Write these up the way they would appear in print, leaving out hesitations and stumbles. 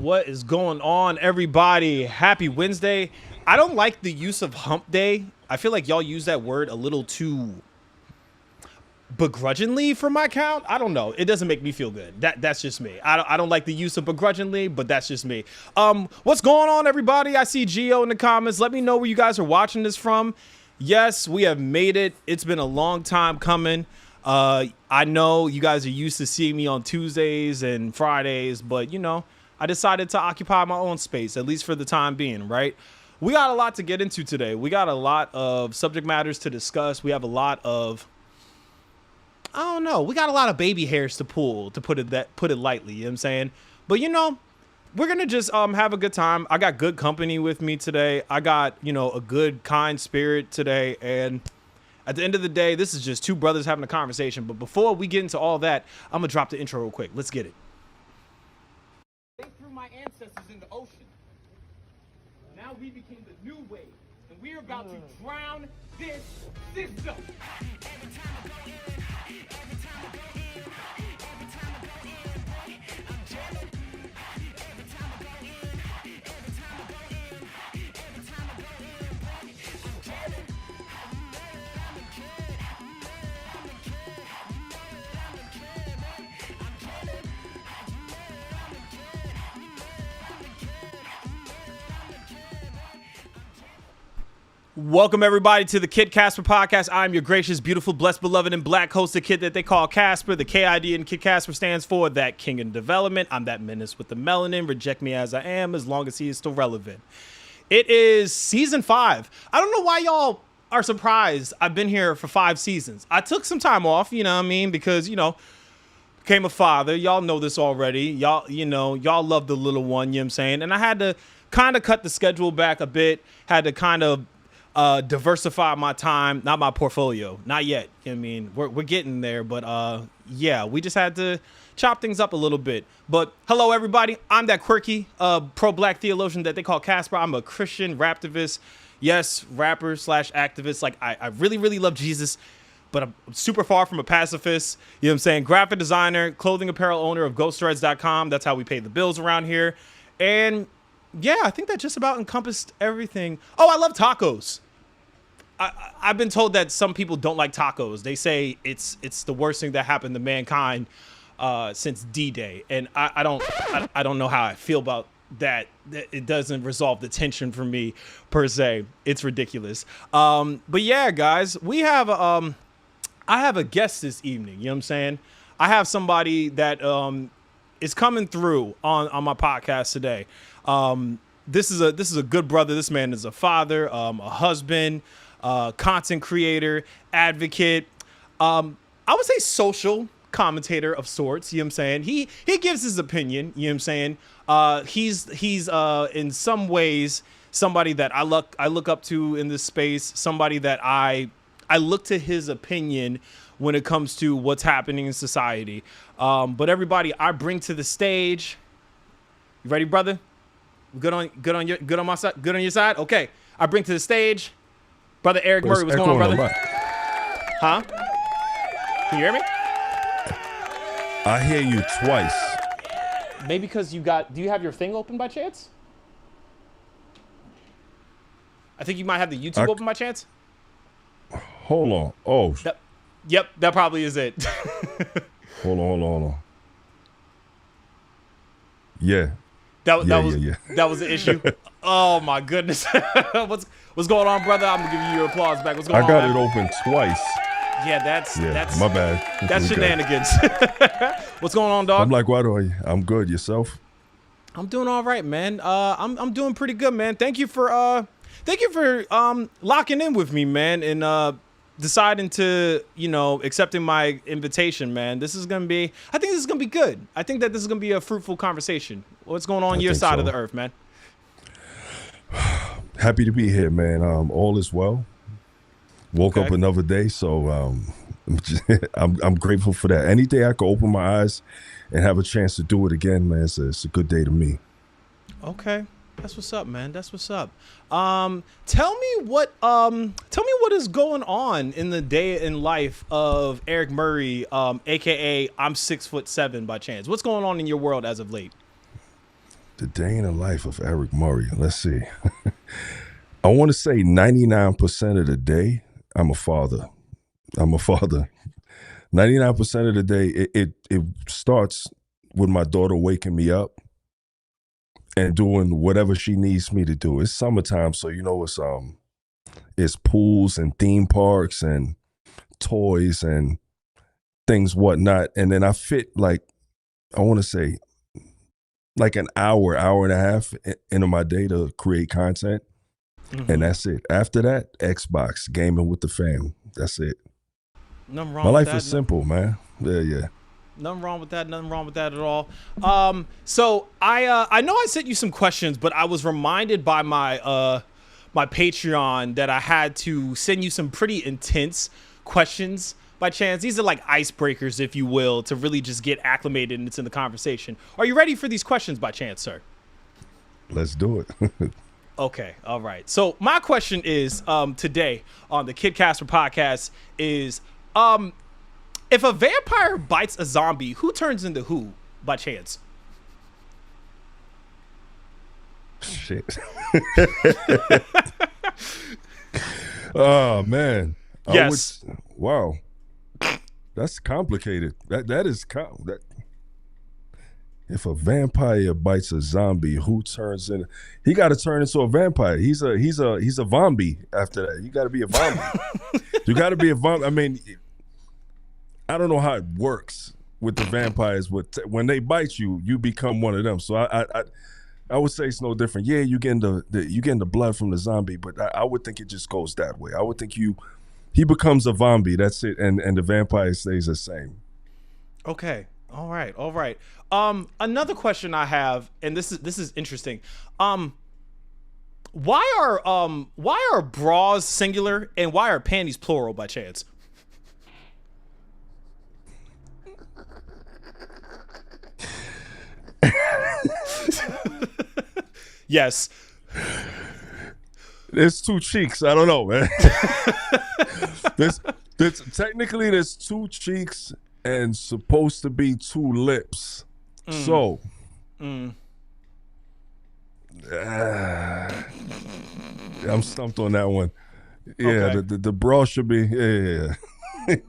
What is going on, everybody? Happy Wednesday. I don't like the use of hump day. I feel like y'all use that word a little too begrudgingly for my count. I don't know. It doesn't make me feel good. That's just me. I don't like the use of begrudgingly, but that's just me. What's going on, everybody? I see Gio in the comments. Let me know where you guys are watching this from. Yes, we have made it. It's been a long time coming. I know you guys are used to seeing me on Tuesdays and Fridays, but you know, I decided to occupy my own space, at least for the time being, right? We got a lot to get into today. We got a lot of subject matters to discuss. We have a lot of, I don't know, we got a lot of baby hairs to pull, to put it lightly, you know what I'm saying? But you know, we're gonna just have a good time. I got good company with me today. I got, you know, a good, kind spirit today, and at the end of the day, this is just two brothers having a conversation. But before we get into all that, I'm gonna drop the intro real quick. Let's get it. They threw my ancestors in the ocean. Now we became the new wave, and we're about to drown this system. Welcome, everybody, to the Kid Casper podcast. I'm your gracious, beautiful, blessed, beloved, and black hosted kid that they call Casper. The KID in Kid Casper stands for that king in development. I'm that menace with the melanin. Reject me as I am, as long as he is still relevant. It is season 5. I don't know why y'all are surprised I've been here for 5 seasons. I took some time off, you know what I mean, because, you know, became a father. Y'all know this already. Y'all love the little one, you know what I'm saying? And I had to kind of cut the schedule back a bit, had to kind of diversify my time, not my portfolio, not yet. I mean, we're getting there, but yeah, we just had to chop things up a little bit. But hello, everybody. I'm that quirky pro-black theologian that they call Casper. I'm a Christian raptivist, yes, rapper / activist. Like I really, really love Jesus, but I'm super far from a pacifist. You know what I'm saying? Graphic designer, clothing apparel owner of ghostthreads.com. That's how we pay the bills around here. And yeah, I think that just about encompassed everything. Oh, I love tacos. I've been told that some people don't like tacos. They say it's the worst thing that happened to mankind since D-Day, and I don't know how I feel about that. It doesn't resolve the tension for me per se. It's ridiculous. But yeah, guys, we have I have a guest this evening. You know what I'm saying? I have somebody that is coming through on my podcast today. This is a good brother. This man is a father, a husband. Content creator, advocate, I would say social commentator of sorts, you know what I'm saying? He gives his opinion, you know what I'm saying? He's in some ways somebody that I look up to in this space, somebody that I look to his opinion when it comes to what's happening in society. But everybody I bring to the stage, you ready, brother? Good on your side? Okay. I bring to the stage Brother Eric Murray. What's going on, brother? Huh? Can you hear me? I hear you twice. Maybe because do you have your thing open by chance? I think you might have the YouTube open by chance. Hold on. Oh. Yep, that probably is it. Hold on. Yeah. That was the issue. Oh my goodness. What's going on, brother? I'm gonna give you your applause back. What's going on? I got it open twice. Yeah, that's my bad. That's shenanigans. What's going on, dog? I'm like, why do I'm good. Yourself? I'm doing all right, man. I'm doing pretty good, man. Thank you for locking in with me, man, and deciding to, you know, accepting my invitation, man. I think this is gonna be good. I think that this is gonna be a fruitful conversation. What's going on your side of the earth, man? Happy to be here, man. All is well. Woke up another day, so I'm grateful for that. Any day I can open my eyes and have a chance to do it again, man, it's a good day to me. Okay. That's what's up, man. That's what's up. Tell me what is going on in the day in life of Eric Murray, aka I'm 6'7" by chance. What's going on in your world as of late? The day in the life of Eric Murray. Let's see. I want to say 99% of the day, I'm a father. 99% of the day, it starts with my daughter waking me up and doing whatever she needs me to do. It's summertime, so it's pools and theme parks and toys and things whatnot. And then I fit I want to say like an hour and a half into my day to create content. Mm-hmm. And that's it. After that, Xbox, gaming with the fam. That's it. Nothing wrong my with life that. is simple, man. Yeah. Nothing wrong with that. Nothing wrong with that at all. So I know I sent you some questions, but I was reminded by my my Patreon that I had to send you some pretty intense questions by chance. These are like icebreakers, if you will, to really just get acclimated into the conversation. Are you ready for these questions by chance, sir? Let's do it. Okay. All right. So my question is today on the Kid Casper podcast is if a vampire bites a zombie, who turns into who by chance? Shit. Oh man. Yes. Wow. That's complicated. That is that. If a vampire bites a zombie, who turns in? He got to turn into a vampire. He's a zombie after that. You got to be a zombie. You got to be a zombie. I mean, I don't know how it works with the vampires, but when they bite you, you become one of them. So I would say it's no different. Yeah, you getting the blood from the zombie, but I would think it just goes that way. I would think he becomes a zombie. That's it, and the vampire stays the same. Okay. All right. Another question I have, and this is interesting. Why are bras singular and why are panties plural by chance? Yes. There's two cheeks. I don't know, man. Technically there's two cheeks and supposed to be two lips. So I'm stumped on that one. Yeah, okay. the bra should be Okay.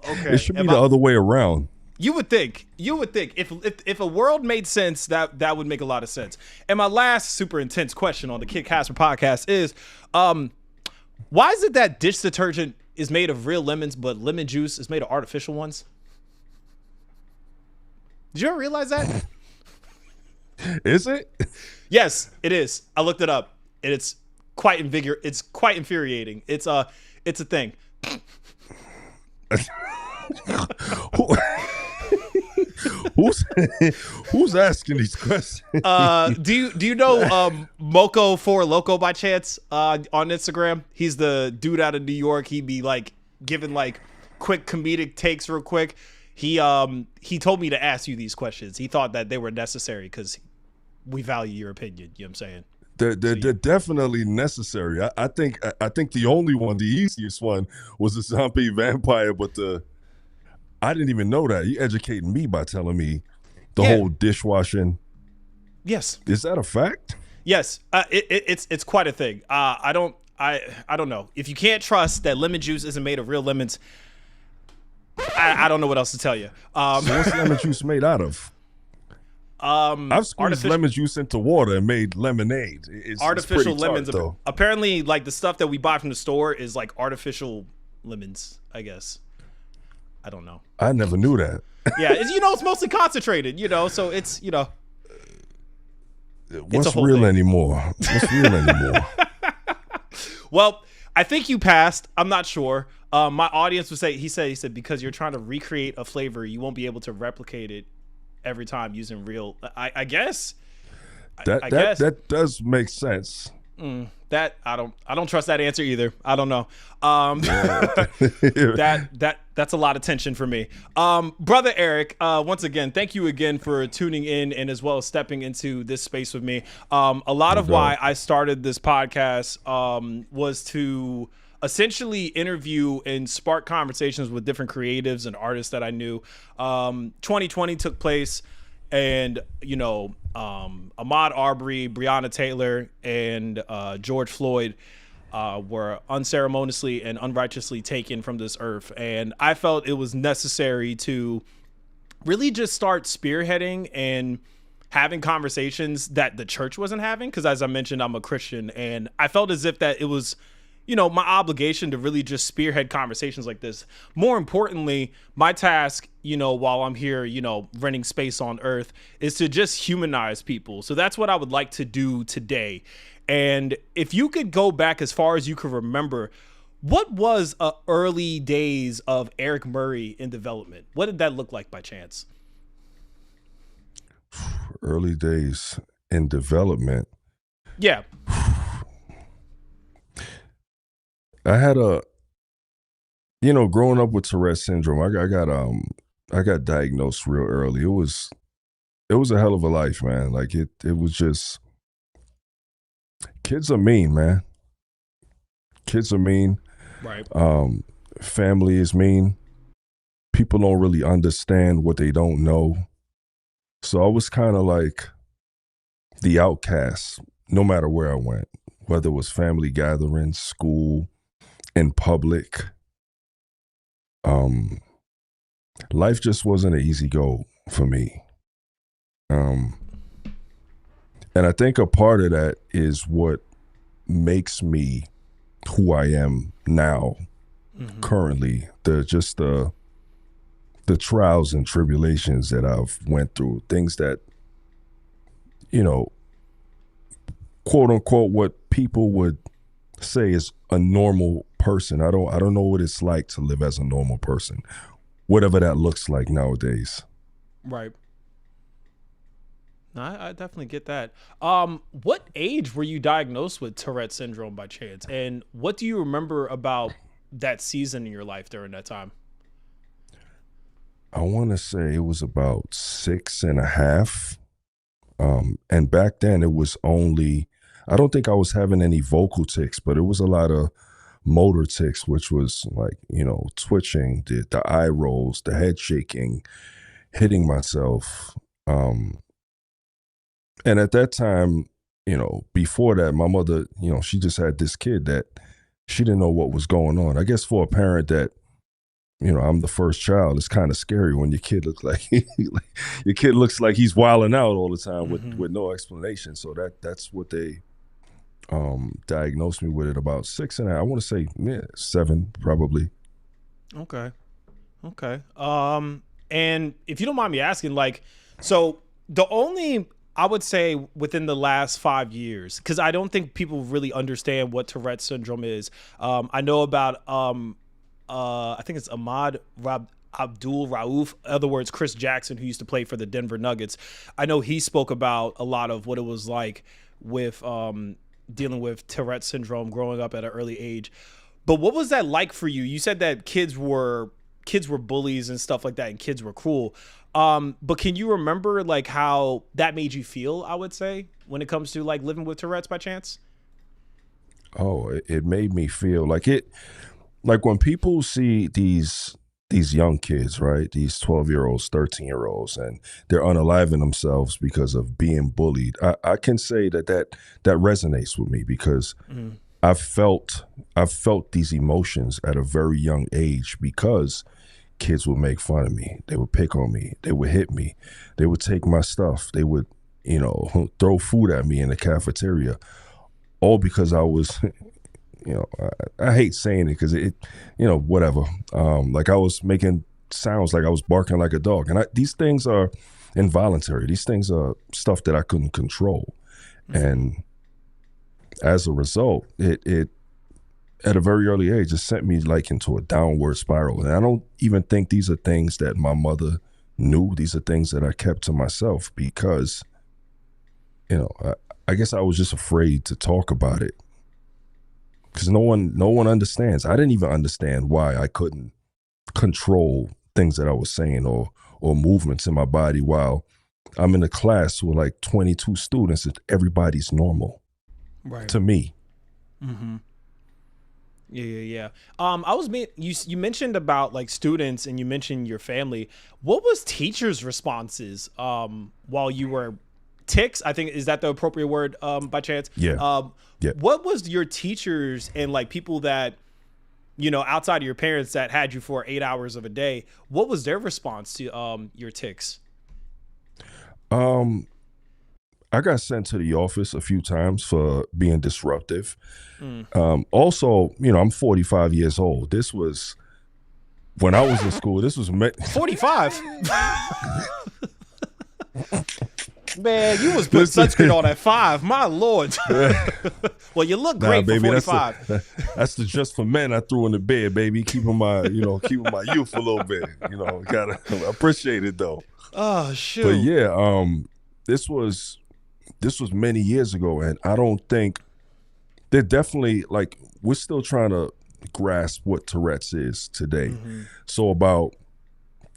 It should be the other way around. You would think if a world made sense, that would make a lot of sense. And my last super intense question on the Kid Casper podcast is why is it that dish detergent is made of real lemons but lemon juice is made of artificial ones? Did you ever realize that? Is it? Yes, it is. I looked it up, and it's quite infuriating. It's a thing. Who's asking these questions? Do you know Moco for Loco by chance on Instagram? He's the dude out of New York. He'd be like giving like quick comedic takes real quick. He told me to ask you these questions. He thought that they were necessary because we value your opinion. You know what I'm saying? They're definitely necessary. I think the only one, the easiest one, was the zombie vampire, but I didn't even know that. You educated me by telling me the whole dishwashing. Yes. Is that a fact? Yes. It's quite a thing. I don't know. If you can't trust that lemon juice isn't made of real lemons, I don't know what else to tell you. So what's lemon juice made out of? I've squeezed lemon juice into water and made lemonade. It's artificial lemons. Tart, apparently, like the stuff that we buy from the store is like artificial lemons, I guess. I don't know. I never knew that. Yeah, it's mostly concentrated, so it's, What's real anymore? What's real anymore? Well, I think you passed. I'm not sure. My audience would say, he said, because you're trying to recreate a flavor, you won't be able to replicate it every time using real. I guess. That does make sense. That I don't trust that answer either. I don't know. That's a lot of tension for me. Brother Eric, once again, thank you again for tuning in and as well as stepping into this space with me. A lot of why I started this podcast was to essentially interview and spark conversations with different creatives and artists that I knew. 2020 took place. And Ahmaud Arbery, Breonna Taylor, and George Floyd were unceremoniously and unrighteously taken from this earth. And I felt it was necessary to really just start spearheading and having conversations that the church wasn't having. Because as I mentioned, I'm a Christian, and I felt as if that it was, my obligation to really just spearhead conversations like this. More importantly, my task, while I'm here, renting space on earth, is to just humanize people. So that's what I would like to do today. And if you could go back as far as you could remember, what was early days of Eric Murray in development? What did that look like by chance? Early days in development. Yeah. I had growing up with Tourette syndrome, I got diagnosed real early. It was a hell of a life, man. Like it was just, kids are mean, man. Kids are mean. Right. Family is mean. People don't really understand what they don't know. So I was kind of like the outcast, no matter where I went, whether it was family gatherings, school, in public. Life just wasn't an easy go for me. And I think a part of that is what makes me who I am now, currently. The trials and tribulations that I've went through, things that, quote unquote, what people would say is a normal person. I don't know what it's like to live as a normal person, whatever that looks like nowadays. Right. No, I definitely get that. What age were you diagnosed with Tourette syndrome by chance? And what do you remember about that season in your life during that time? I want to say it was about 6.5. And back then it was only, I don't think I was having any vocal tics, but it was a lot of motor tics, which was like, twitching, the eye rolls, the head shaking, hitting myself. And at that time, before that, my mother, she just had this kid that she didn't know what was going on. I guess for a parent that, I'm the first child, it's kind of scary when your kid looks like he's wilding out all the time with no explanation. So that's what they diagnosed me with at about 6.5. I want to say 7 probably. Okay. And if you don't mind me asking, so the only, I would say within the last 5 years, because I don't think people really understand what Tourette syndrome is. I know about, I think it's Abdul Rauf, in other words, Chris Jackson, who used to play for the Denver Nuggets. I know he spoke about a lot of what it was like with dealing with Tourette syndrome growing up at an early age. But what was that like for you? You said that kids were bullies and stuff like that, and kids were cruel. But can you remember how that made you feel, I would say, when it comes to living with Tourette's by chance? Oh, it made me feel like when people see these young kids, right? These 12-year-olds, 13-year-olds, and they're unaliving themselves because of being bullied. I can say that resonates with me because I've felt these emotions at a very young age because kids would make fun of me. They would pick on me. They would hit me. They would take my stuff. They would, throw food at me in the cafeteria, all because I was, I hate saying it because it, whatever. I was making sounds like I was barking like a dog. And these things are involuntary. These things are stuff that I couldn't control. And as a result, it at a very early age, it sent me into a downward spiral. And I don't even think these are things that my mother knew. These are things that I kept to myself because, I guess I was just afraid to talk about it because no one understands. I didn't even understand why I couldn't control things that I was saying or movements in my body while I'm in a class with 22 students. Everybody's normal, right? To me. Yeah. You mentioned about like students and you mentioned your family. What was teachers' responses while you were ticks? I think, is that the appropriate word by chance? Yeah. Yeah. What was your teachers and like people that, you know, outside of your parents that had you for 8 hours of a day, what was their response to your ticks? Um, I got sent to the office a few times for being disruptive. Also, you know, I'm 45 years old. This was when I was in school. This was 45. Man, you was putting sunscreen on at 5. My Lord. Well, you look great for 45. That's the just for men I threw in the bed, baby. Keeping my youth a little bit. You know, gotta appreciate it though. Oh shoot. But yeah, this was many years ago, and I don't think they're definitely like we're still trying to grasp what Tourette's is today. So about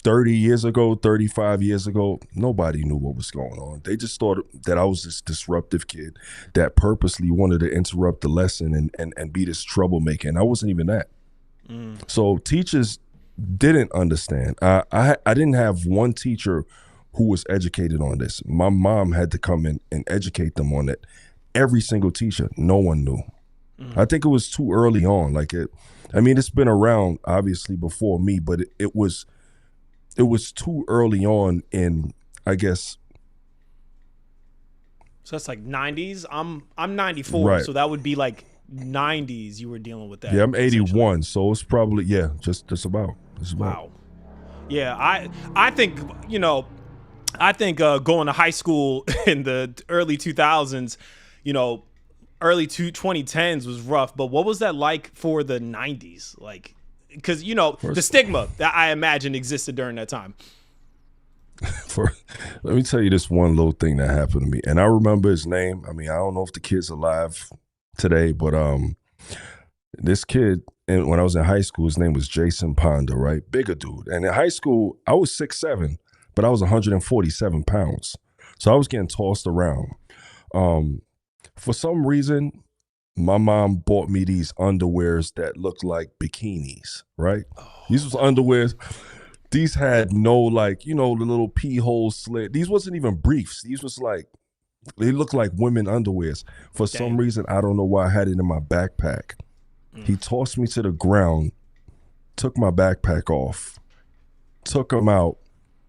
30 years ago, 35 years ago, nobody knew what was going on. They just thought that I was this disruptive kid that purposely wanted to interrupt the lesson and be this troublemaker. And I wasn't even that. So teachers didn't understand. I didn't have one teacher who was educated on this. My mom had to come in and educate them on it. Every single teacher, no one knew. I think it was too early on. It's been around obviously before me, but it was too early on in, I guess. So that's like 90s. I'm 94, right. So that would be like 90s. You were dealing with that. Yeah, I'm 81, so it's probably just about. Wow. Yeah, I think going to high school in the early 2000s, early 2010s was rough. But what was that like for the 90s? Like, because the stigma that I imagine existed during that time. Let me tell you this one little thing that happened to me, and I remember his name. I mean, I don't know if the kid's alive today, but this kid, and when I was in high school, his name was Jason Ponder, right? Bigger dude. And in high school, I was 6'7", but I was 147 pounds. So I was getting tossed around. For some reason, my mom bought me these underwears that looked like bikinis, right? These was underwears. These had no the little pee hole slit. These wasn't even briefs. These was they looked like women underwears. For some reason, I don't know why I had it in my backpack. He tossed me to the ground, took my backpack off, took them out,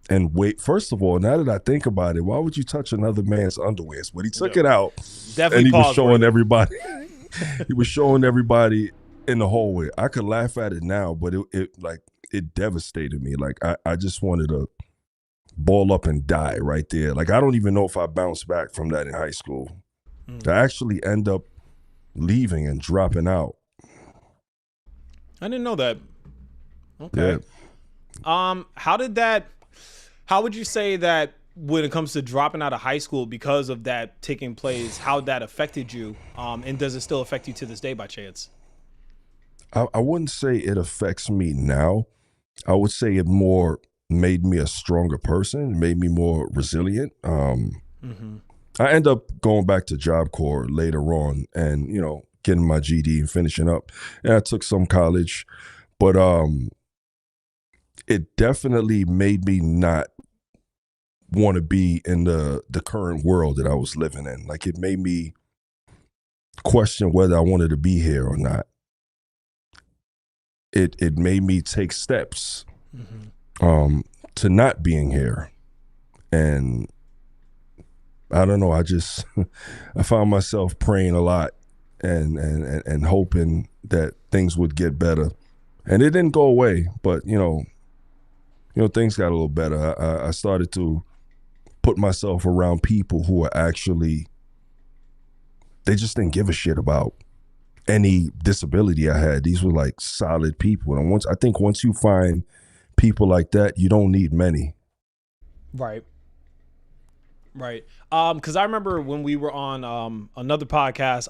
and wait. First of all, now that I think about it, why would you touch another man's underwears? But he took it out, definitely, and he was showing everybody. He was showing everybody in the hallway. I could laugh at it now, but it devastated me. Like I just wanted to ball up and die right there. Like I don't even know if I bounced back from that in high school. To actually end up leaving and dropping out. I didn't know that. Okay. Yeah. How would you say that when it comes to dropping out of high school because of that taking place, how that affected you? And does it still affect you to this day by chance? I wouldn't say it affects me now. I would say it more made me a stronger person, made me more resilient. I end up going back to Job Corps later on and, getting my GD and finishing up. And I took some college, but it definitely made me not want to be in the current world that I was living in. Like it made me question whether I wanted to be here or not. It made me take steps to not being here. And I don't know, I found myself praying a lot and hoping that things would get better. And it didn't go away, but things got a little better. I started to put myself around people who are actually, they just didn't give a shit about any disability I had. These were like solid people. And I think once you find people like that, you don't need many. Right. Because I remember when we were on another podcast,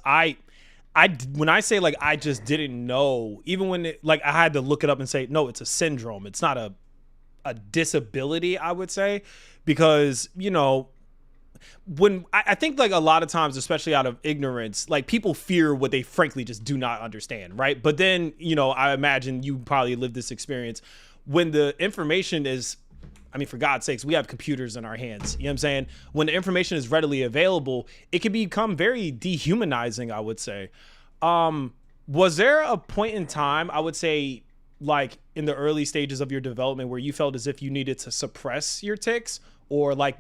when I say like I just didn't know, even when I had to look it up and say, no, it's a syndrome. It's not a disability, I would say, because, when I think like a lot of times, especially out of ignorance, like people fear what they frankly just do not understand, right? But then, I imagine you probably lived this experience when the information is, I mean, for God's sakes, we have computers in our hands. You know what I'm saying? When the information is readily available, it can become very dehumanizing, I would say. Was there a point in time, I would say, like in the early stages of your development where you felt as if you needed to suppress your tics, or like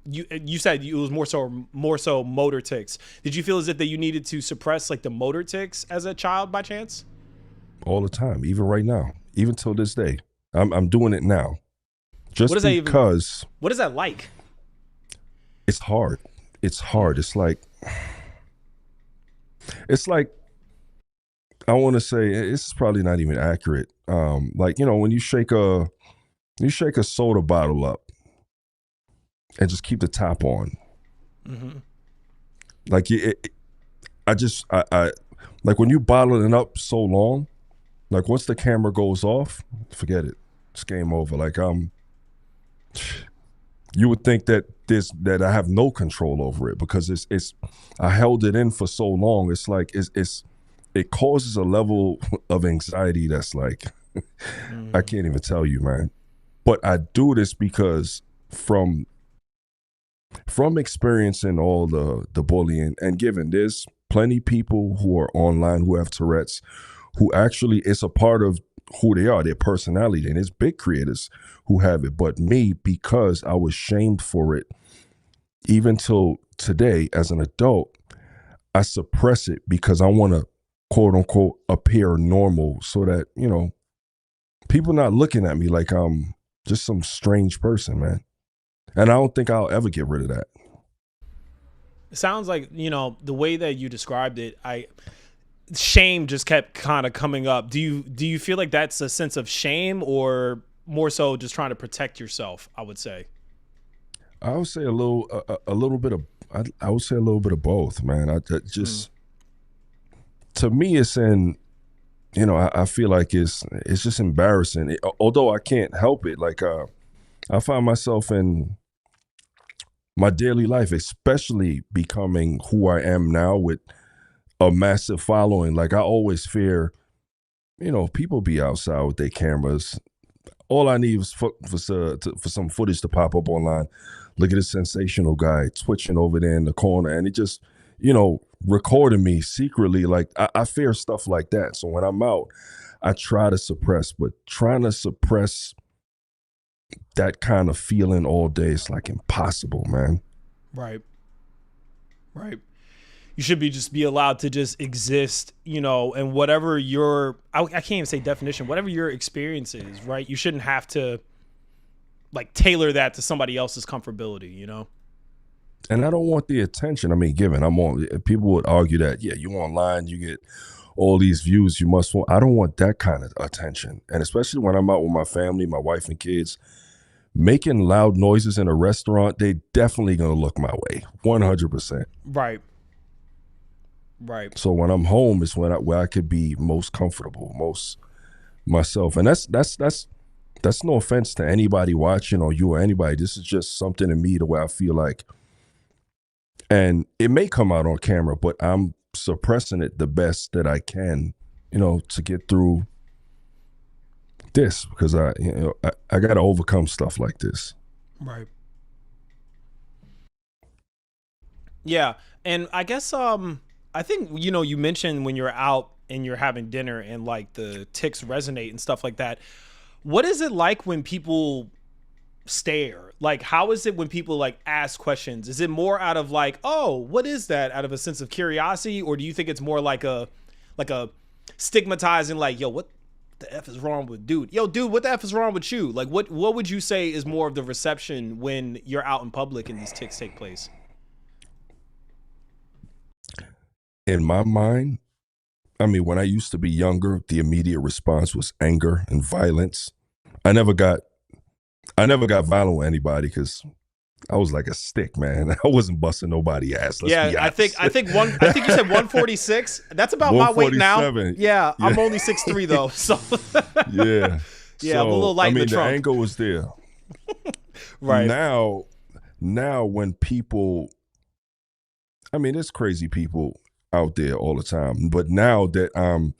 you said it was more so motor tics. Did you feel as if that you needed to suppress like the motor tics as a child by chance? All the time, even right now, even till this day. I'm doing it now. Just because. What is that like? It's hard. It's hard. It's like I want to say it's probably not even accurate. Like, when you shake a soda bottle up and just keep the top on. Mm-hmm. Like I like when you bottle it up so long, like once the camera goes off, forget it. It's game over. Like you would think that I have no control over it because it's I held it in for so long. It's like it causes a level of anxiety that's like I can't even tell you, man. But I do this because from experiencing all the bullying, and given there's plenty people who are online who have Tourette's, who actually it's a part of who they are, their personality, and there's big creators who have it. But me, because I was shamed for it, even till today as an adult, I suppress it because I want to quote unquote appear normal, so that people not looking at me like I'm just some strange person, man. And I don't think I'll ever get rid of that. It sounds like, the way that you described it, shame just kept kind of coming up. Do you feel like that's a sense of shame, or more so just trying to protect yourself, I would say? I would say a little bit of, I would say a little bit of both, man. To me, it's in, I feel like it's just embarrassing. Although I can't help it. Like, I find myself in my daily life, especially becoming who I am now with a massive following. Like, I always fear, people be outside with their cameras. All I need is for some footage to pop up online. Look at this sensational guy twitching over there in the corner, and it just, recording me secretly. Like, I fear stuff like that. So when I'm out, I try to suppress, but trying to suppress that kind of feeling all day is like impossible, man. Right. You should just be allowed to just exist, and whatever I can't even say definition, whatever your experience is, right? You shouldn't have to like tailor that to somebody else's comfortability, And I don't want the attention. I mean, people would argue that, yeah, you online, you get all these views, you must want. I don't want that kind of attention. And especially when I'm out with my family, my wife and kids, making loud noises in a restaurant, they definitely gonna look my way, 100%. Right. So when I'm home is where I could be most comfortable, most myself. And that's no offense to anybody watching or you or anybody. This is just something in me the way I feel like. And it may come out on camera, but I'm suppressing it the best that I can, to get through this, because I got to overcome stuff like this. Right. Yeah. And I guess, I think, you mentioned when you're out and you're having dinner and like the tics resonate and stuff like that. What is it like when people stare? Like, how is it when people like ask questions? Is it more out of like, oh, what is that, out of a sense of curiosity? Or do you think it's more like a stigmatizing, like, yo, what the F is wrong with dude? Yo, dude, what the F is wrong with you? Like, what would you say is more of the reception when you're out in public and these tics take place? In my mind, I mean, when I used to be younger, the immediate response was anger and violence. I never got violent with anybody because I was like a stick, man. I wasn't busting nobody's ass. I think you said 146. That's about my weight now. Yeah, I'm only 6'3" though. So yeah. Yeah, so, I'm a little light in the trunk. The anger was there. Right. Now now when people, I mean, there's crazy people out there all the time, but now that I'm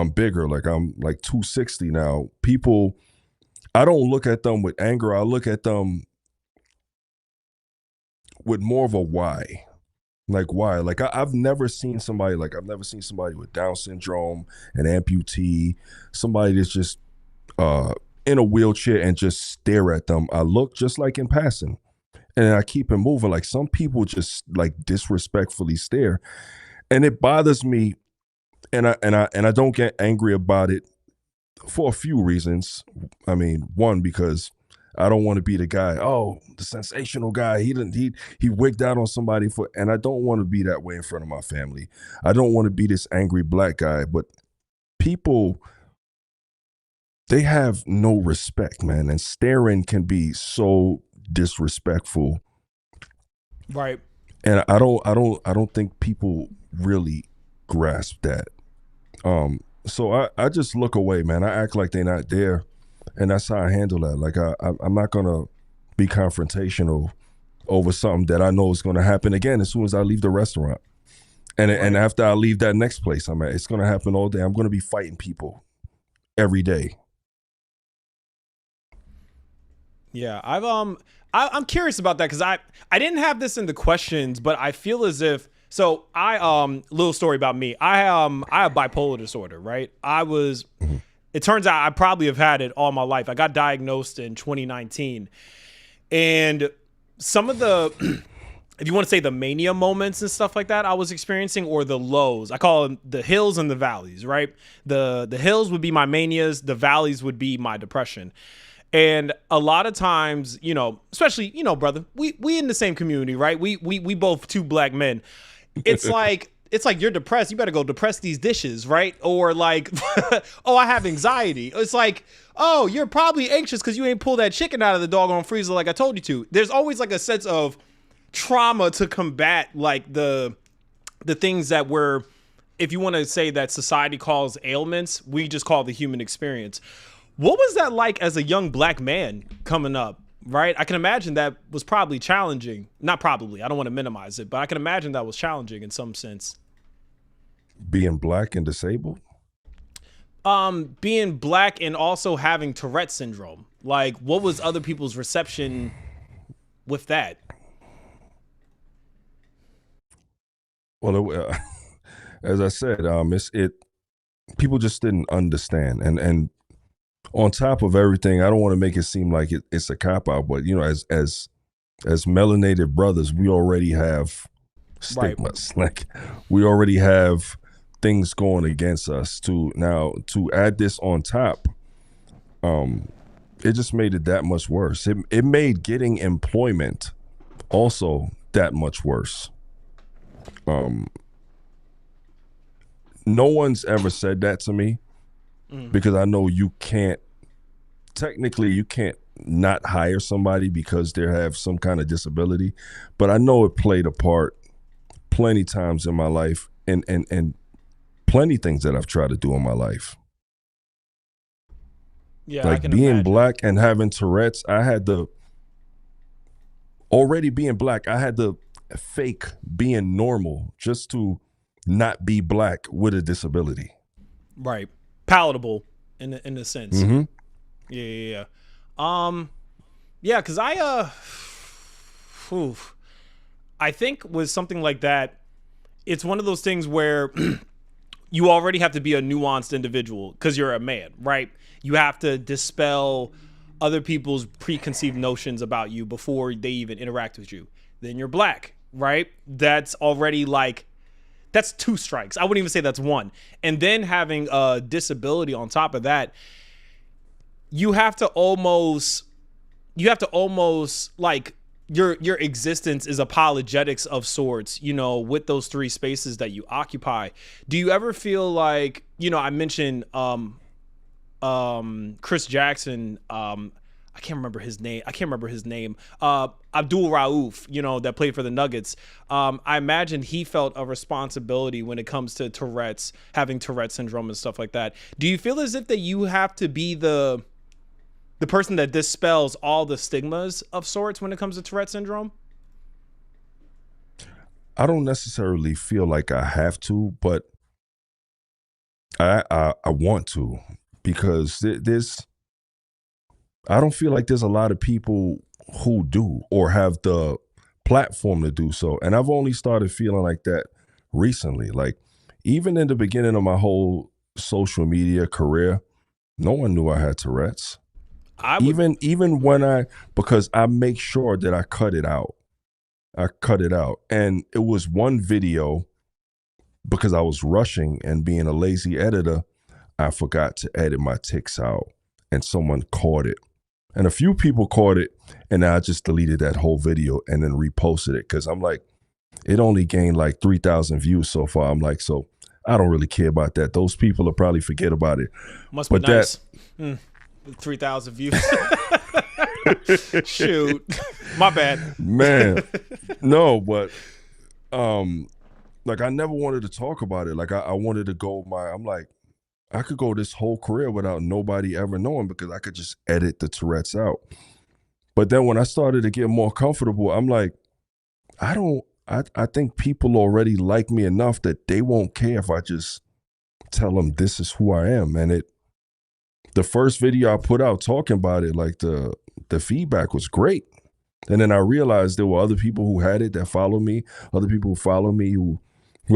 bigger, like I'm like 260 now, people, I don't look at them with anger. I look at them with more of a why. Like why? Like I've never seen somebody with Down syndrome, an amputee, somebody that's just in a wheelchair and just stare at them. I look just like in passing, and I keep it moving. Like some people just like disrespectfully stare, and it bothers me. And I don't get angry about it for a few reasons. I mean, one, because I don't want to be the guy, oh, the sensational guy. He wigged out on somebody and I don't want to be that way in front of my family. I don't want to be this angry black guy. But people, they have no respect, man. And staring can be so disrespectful. Right. And I don't think people really grasp that. So I just look away, man. I act like they're not there, and that's how I handle that. Like I'm not gonna be confrontational over something that I know is gonna happen again as soon as I leave the restaurant, and right. And after I leave that next place I'm at, it's gonna happen all day. I'm gonna be fighting people every day. Yeah, I'm curious about that because I didn't have this in the questions, but I feel as if. So little story about me. I have bipolar disorder, right? It turns out I probably have had it all my life. I got diagnosed in 2019. And some of the, if you want to say the mania moments and stuff like that I was experiencing, or the lows, I call them the hills and the valleys, right? The hills would be my manias. The valleys would be my depression. And a lot of times, especially, brother, we in the same community, right? We both two black men. It's like you're depressed. You better go depress these dishes, right? Or like, oh, I have anxiety. It's like, oh, you're probably anxious because you ain't pulled that chicken out of the doggone freezer like I told you to. There's always like a sense of trauma to combat like the things that if you want to say that society calls ailments, we just call the human experience. What was that like as a young black man coming up? Right? I can imagine that was probably challenging. Not probably. I don't want to minimize it, but I can imagine that was challenging in some sense. Being black and disabled? Being black and also having Tourette syndrome. Like, what was other people's reception with that? Well, as I said, people just didn't understand. And on top of everything, I don't want to make it seem like it's a cop-out, but as melanated brothers, we already have stigmas. Right. Like we already have things going against us. To add this on top, it just made it that much worse. It made getting employment also that much worse. No one's ever said that to me. Because I know you can't not hire somebody because they have some kind of disability, but I know it played a part plenty times in my life and plenty things that I've tried to do in my life. Yeah, like being imagine. Black and having Tourette's, already being black, I had to fake being normal just to not be black with a disability. Right. Palatable in a sense. Mm-hmm. Yeah. Yeah, because I think with something like that, it's one of those things where you already have to be a nuanced individual because you're a man, right? You have to dispel other people's preconceived notions about you before they even interact with you. Then you're black, right? That's already like, that's 2 strikes. I wouldn't even say that's 1. And then having a disability on top of that, you have to almost like your existence is apologetics of sorts, with those 3 spaces that you occupy. Do you ever feel like, I mentioned Chris Jackson, I can't remember his name. Abdul Rauf, that played for the Nuggets. I imagine he felt a responsibility when it comes to having Tourette syndrome and stuff like that. Do you feel as if that you have to be the person that dispels all the stigmas of sorts when it comes to Tourette syndrome? I don't necessarily feel like I have to, but I want to, because there's I don't feel like there's a lot of people who do or have the platform to do so. And I've only started feeling like that recently. Like, even in the beginning of my whole social media career, no one knew I had Tourette's. I would. Even when because I make sure that I cut it out. I cut it out. And it was one video, because I was rushing and being a lazy editor, I forgot to edit my tics out, and someone caught it. And a few people caught it, and I just deleted that whole video and then reposted it, because I'm like, it only gained like 3,000 views so far. I'm like, so I don't really care about that. Those people will probably forget about it. Must be nice. 3,000 views. Shoot. My bad. Man. No, but like, I never wanted to talk about it. Like, I wanted to go I'm like, I could go this whole career without nobody ever knowing, because I could just edit the Tourette's out. But then when I started to get more comfortable, I'm like, I think people already like me enough that they won't care if I just tell them this is who I am. And the first video I put out talking about it, like, the feedback was great. And then I realized there were other people who had it that follow me, other people who follow me who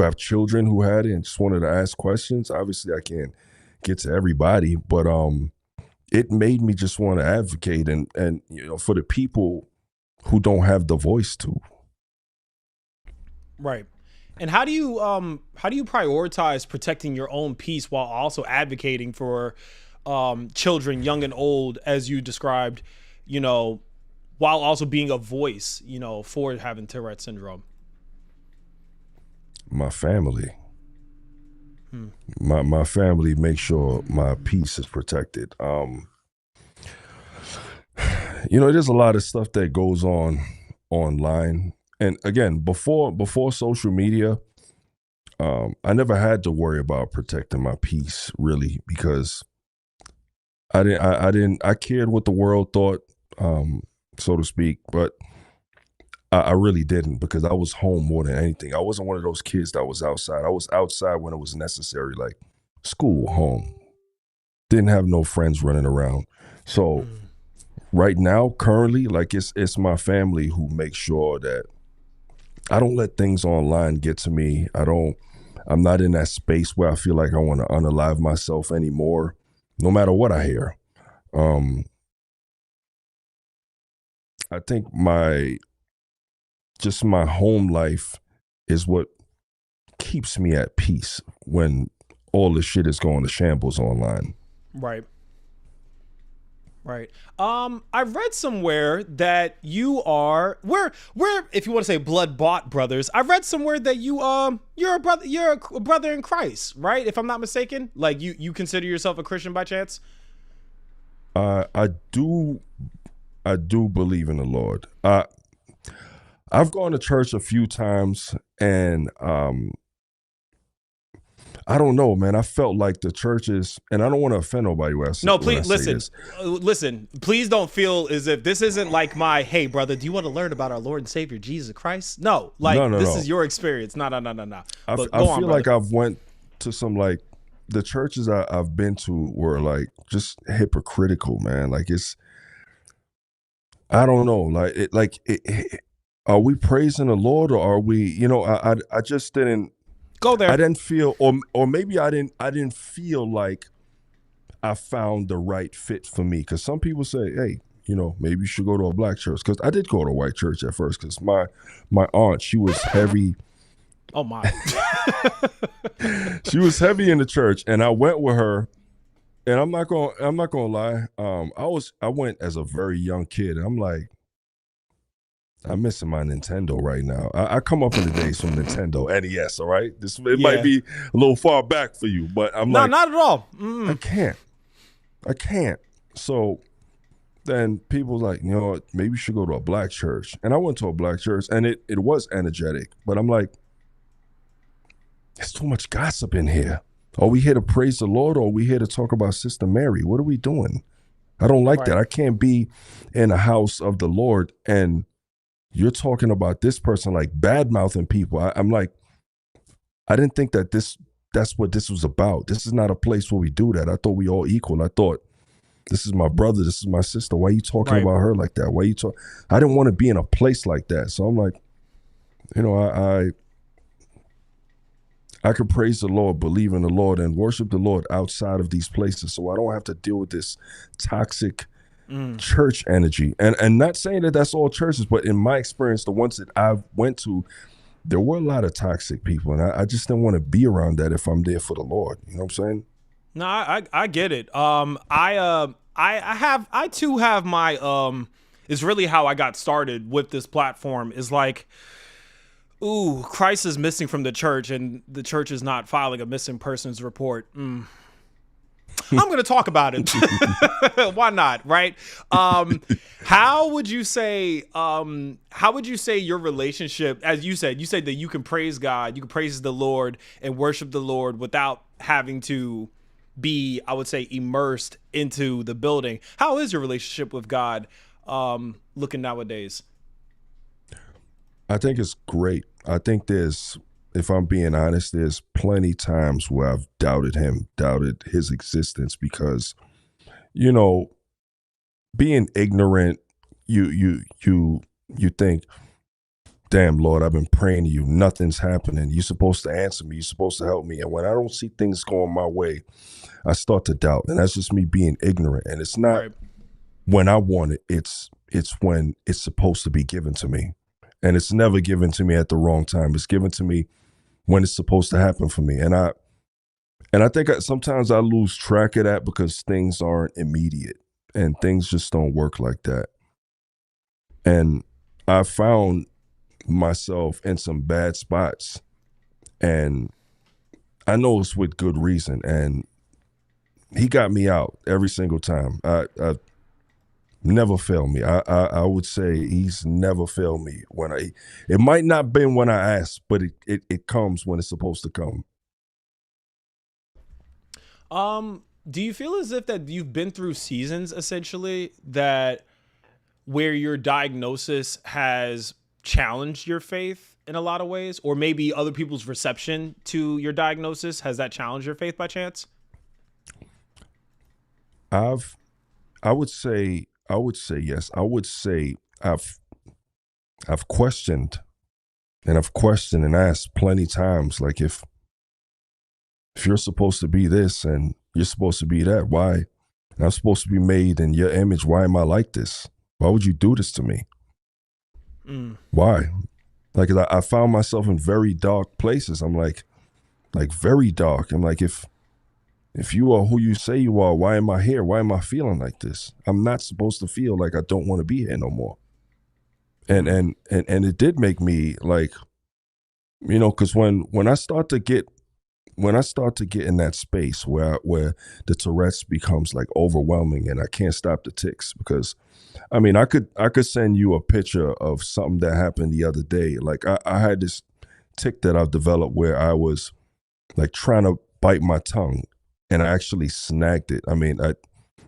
have children who had it and just wanted to ask questions. Obviously, I can't get to everybody, but it made me just want to advocate and for the people who don't have the voice to. Right. And how do you prioritize protecting your own peace while also advocating for children, young and old, as you described, while also being a voice, for having Tourette syndrome? My family. My family makes sure my peace is protected. There's a lot of stuff that goes on online. And again, before social media, I never had to worry about protecting my peace, really, because I cared what the world thought, so to speak, but I really didn't, because I was home more than anything. I wasn't one of those kids that was outside. I was outside when it was necessary, like school, home. Didn't have no friends running around. So right now, currently, like, it's my family who makes sure that I don't let things online get to me. I'm not in that space where I feel like I want to unalive myself anymore, no matter what I hear. I think my home life is what keeps me at peace when all this shit is going to shambles online. Right. Right. I read somewhere that you are we're if you want to say blood bought brothers. I read somewhere that you're a brother in Christ, right? If I'm not mistaken, like you consider yourself a Christian by chance? I do believe in the Lord. I've gone to church a few times, and I don't know, man. I felt like the churches, and I don't want to offend nobody. No, please listen. Please don't feel as if this isn't like my, hey, brother, do you want to learn about our Lord and Savior Jesus Christ? No, this is your experience. No. I feel like I've went to some, like, the churches I've been to were like just hypocritical, man. Like, I don't know, are we praising the Lord, or are we? I just didn't go there. I didn't feel, or maybe I didn't feel like I found the right fit for me. Because some people say, hey, maybe you should go to a black church. Because I did go to a white church at first. Because my aunt, she was heavy. Oh my! She was heavy in the church, and I went with her. And I'm not gonna lie. I went as a very young kid, and I'm like, I'm missing my Nintendo right now. I come up in the days from Nintendo, NES. All right, it might be a little far back for you, but not at all. I can't. So then people like, maybe you should go to a black church, and I went to a black church, and it was energetic, but I'm like, there's too much gossip in here. Are we here to praise the Lord, or are we here to talk about Sister Mary? What are we doing? I don't like Right. that. I can't be in a house of the Lord and you're talking about this person like bad mouthing people. I'm like, I didn't think that's what this was about. This is not a place where we do that. I thought we all equal. I thought this is my brother, this is my sister. Why are you talking Right. about her like that? Why are you talk? I didn't want to be in a place like that. So I'm like, you know, I could praise the Lord, believe in the Lord, and worship the Lord outside of these places. So I don't have to deal with this toxic church energy. And not saying that that's all churches, but in my experience, the ones that I went to, there were a lot of toxic people. And I just didn't want to be around that if I'm there for the Lord. You know what I'm saying? No, I get it. I too have my It's really how I got started with this platform. Is like, ooh, Christ is missing from the church, and the church is not filing a missing persons report. I'm going to talk about it. Why not? Right. How would you say your relationship, as you said that you can praise God, you can praise the Lord and worship the Lord without having to be, I would say, immersed into the building. How is your relationship with God looking nowadays? I think it's great. I think if I'm being honest, there's plenty times where I've doubted him, doubted his existence because, you know, being ignorant, you think, damn Lord, I've been praying to you, nothing's happening. You're supposed to answer me, you're supposed to help me. And when I don't see things going my way, I start to doubt. And that's just me being ignorant. And it's not Right. when I want it, it's when it's supposed to be given to me. And it's never given to me at the wrong time. It's given to me when it's supposed to happen for me. And I think sometimes I lose track of that because things aren't immediate and things just don't work like that. And I found myself in some bad spots, and I know it's with good reason. And he got me out every single time. I never failed me. I would say he's never failed me it might not been when I asked, but it comes when it's supposed to come. Do you feel as if that you've been through seasons essentially that where your diagnosis has challenged your faith in a lot of ways, or maybe other people's reception to your diagnosis, has that challenged your faith by chance? I would say yes. I would say I've questioned and asked plenty times, like if you're supposed to be this and you're supposed to be that, why? And I'm supposed to be made in your image. Why am I like this? Why would you do this to me? Why? Like I found myself in very dark places. I'm like very dark. I'm like, if you are who you say you are, why am I here? Why am I feeling like this? I'm not supposed to feel like I don't want to be here no more. And it did make me like, you know, because when I start to get in that space where the Tourette's becomes like overwhelming and I can't stop the tics, because I mean I could send you a picture of something that happened the other day. Like I had this tic that I've developed where I was like trying to bite my tongue and I actually snagged it. I mean,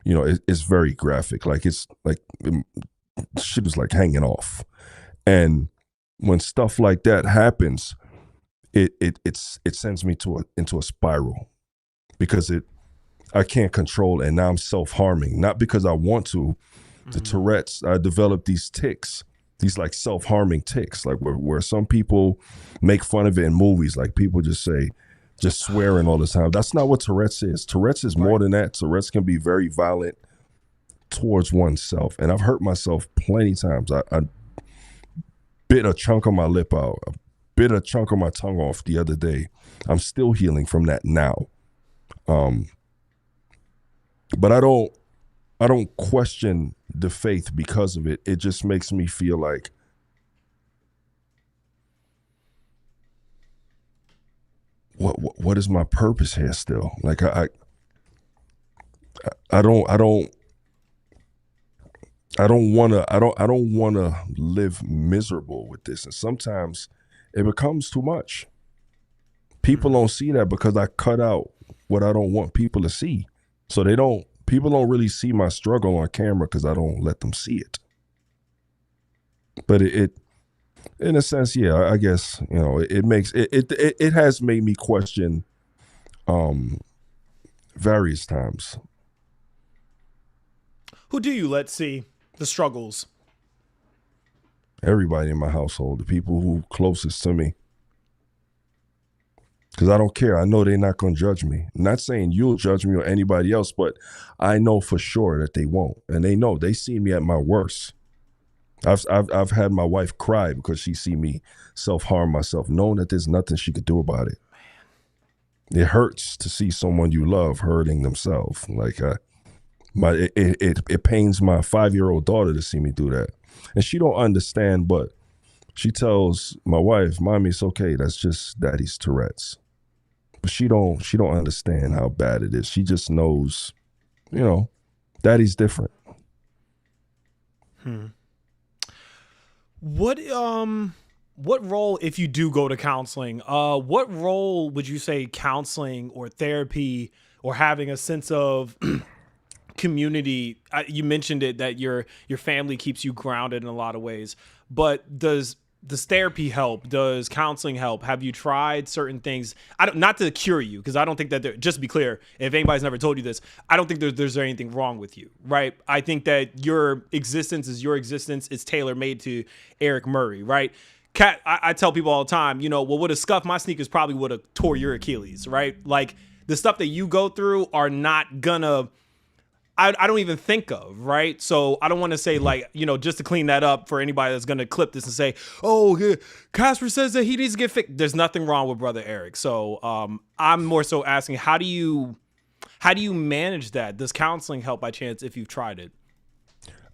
it's very graphic. Like it's like shit was like hanging off. And when stuff like that happens, it sends me into a spiral because I can't control it, and now I'm self-harming. Not because I want to. The Tourette's, I developed these tics, these like self-harming tics, like where some people make fun of it in movies, like people just swearing all the time. That's not what Tourette's is. Tourette's is more than that. Tourette's can be very violent towards oneself. And I've hurt myself plenty times. I bit a chunk of my lip out. I bit a chunk of my tongue off the other day. I'm still healing from that now. But I don't question the faith because of it. It just makes me feel like what is my purpose here still? Like I don't want to live miserable with this. And sometimes it becomes too much. People don't see that because I cut out what I don't want people to see. So People don't really see my struggle on camera because I don't let them see it. But it in a sense, yeah, I guess, it makes it has made me question various times. Who do you let see the struggles? Everybody in my household, the people who closest to me. Because I don't care. I know they're not going to judge me. I'm not saying you'll judge me or anybody else, but I know for sure that they won't. And they know. They see me at my worst. I've had my wife cry because she see me self-harm myself, knowing that there's nothing she could do about it. Man. It hurts to see someone you love hurting themselves. Like it pains my 5-year-old daughter to see me do that. And she don't understand, but she tells my wife, "Mommy, it's okay. That's just daddy's Tourette's." But she don't understand how bad it is. She just knows, daddy's different. What role, if you do go to counseling, what role would you say counseling or therapy or having a sense of community, you mentioned it, that your family keeps you grounded in a lot of ways, but does therapy help? Does counseling help? Have you tried certain things? Not to cure you, because I don't think that just to be clear, if anybody's never told you this, I don't think there's anything wrong with you, right? I think that your existence is your existence. It's tailor-made to Eric Murray, right? I tell people all the time, would have scuffed my sneakers probably would have tore your Achilles, right? Like the stuff that you go through are not gonna, I don't even think of, right? So I don't want to say just to clean that up for anybody that's going to clip this and say, oh, Casper says that he needs to get fixed. There's nothing wrong with brother Eric. So I'm more so asking, how do you manage that? Does counseling help by chance if you've tried it?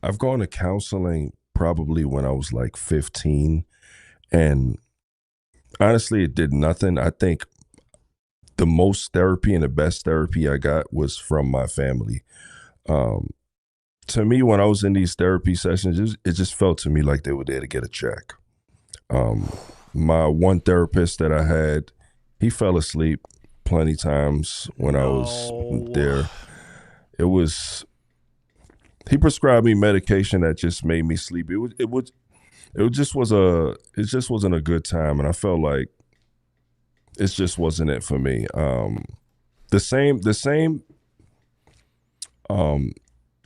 I've gone to counseling probably when I was like 15, and honestly, it did nothing. I think the most therapy and the best therapy I got was from my family. To me, when I was in these therapy sessions, it just felt to me like they were there to get a check. My one therapist that I had, he fell asleep plenty times when I was there. He prescribed me medication that just made me sleepy. It just wasn't a good time, and I felt like it just wasn't it for me. The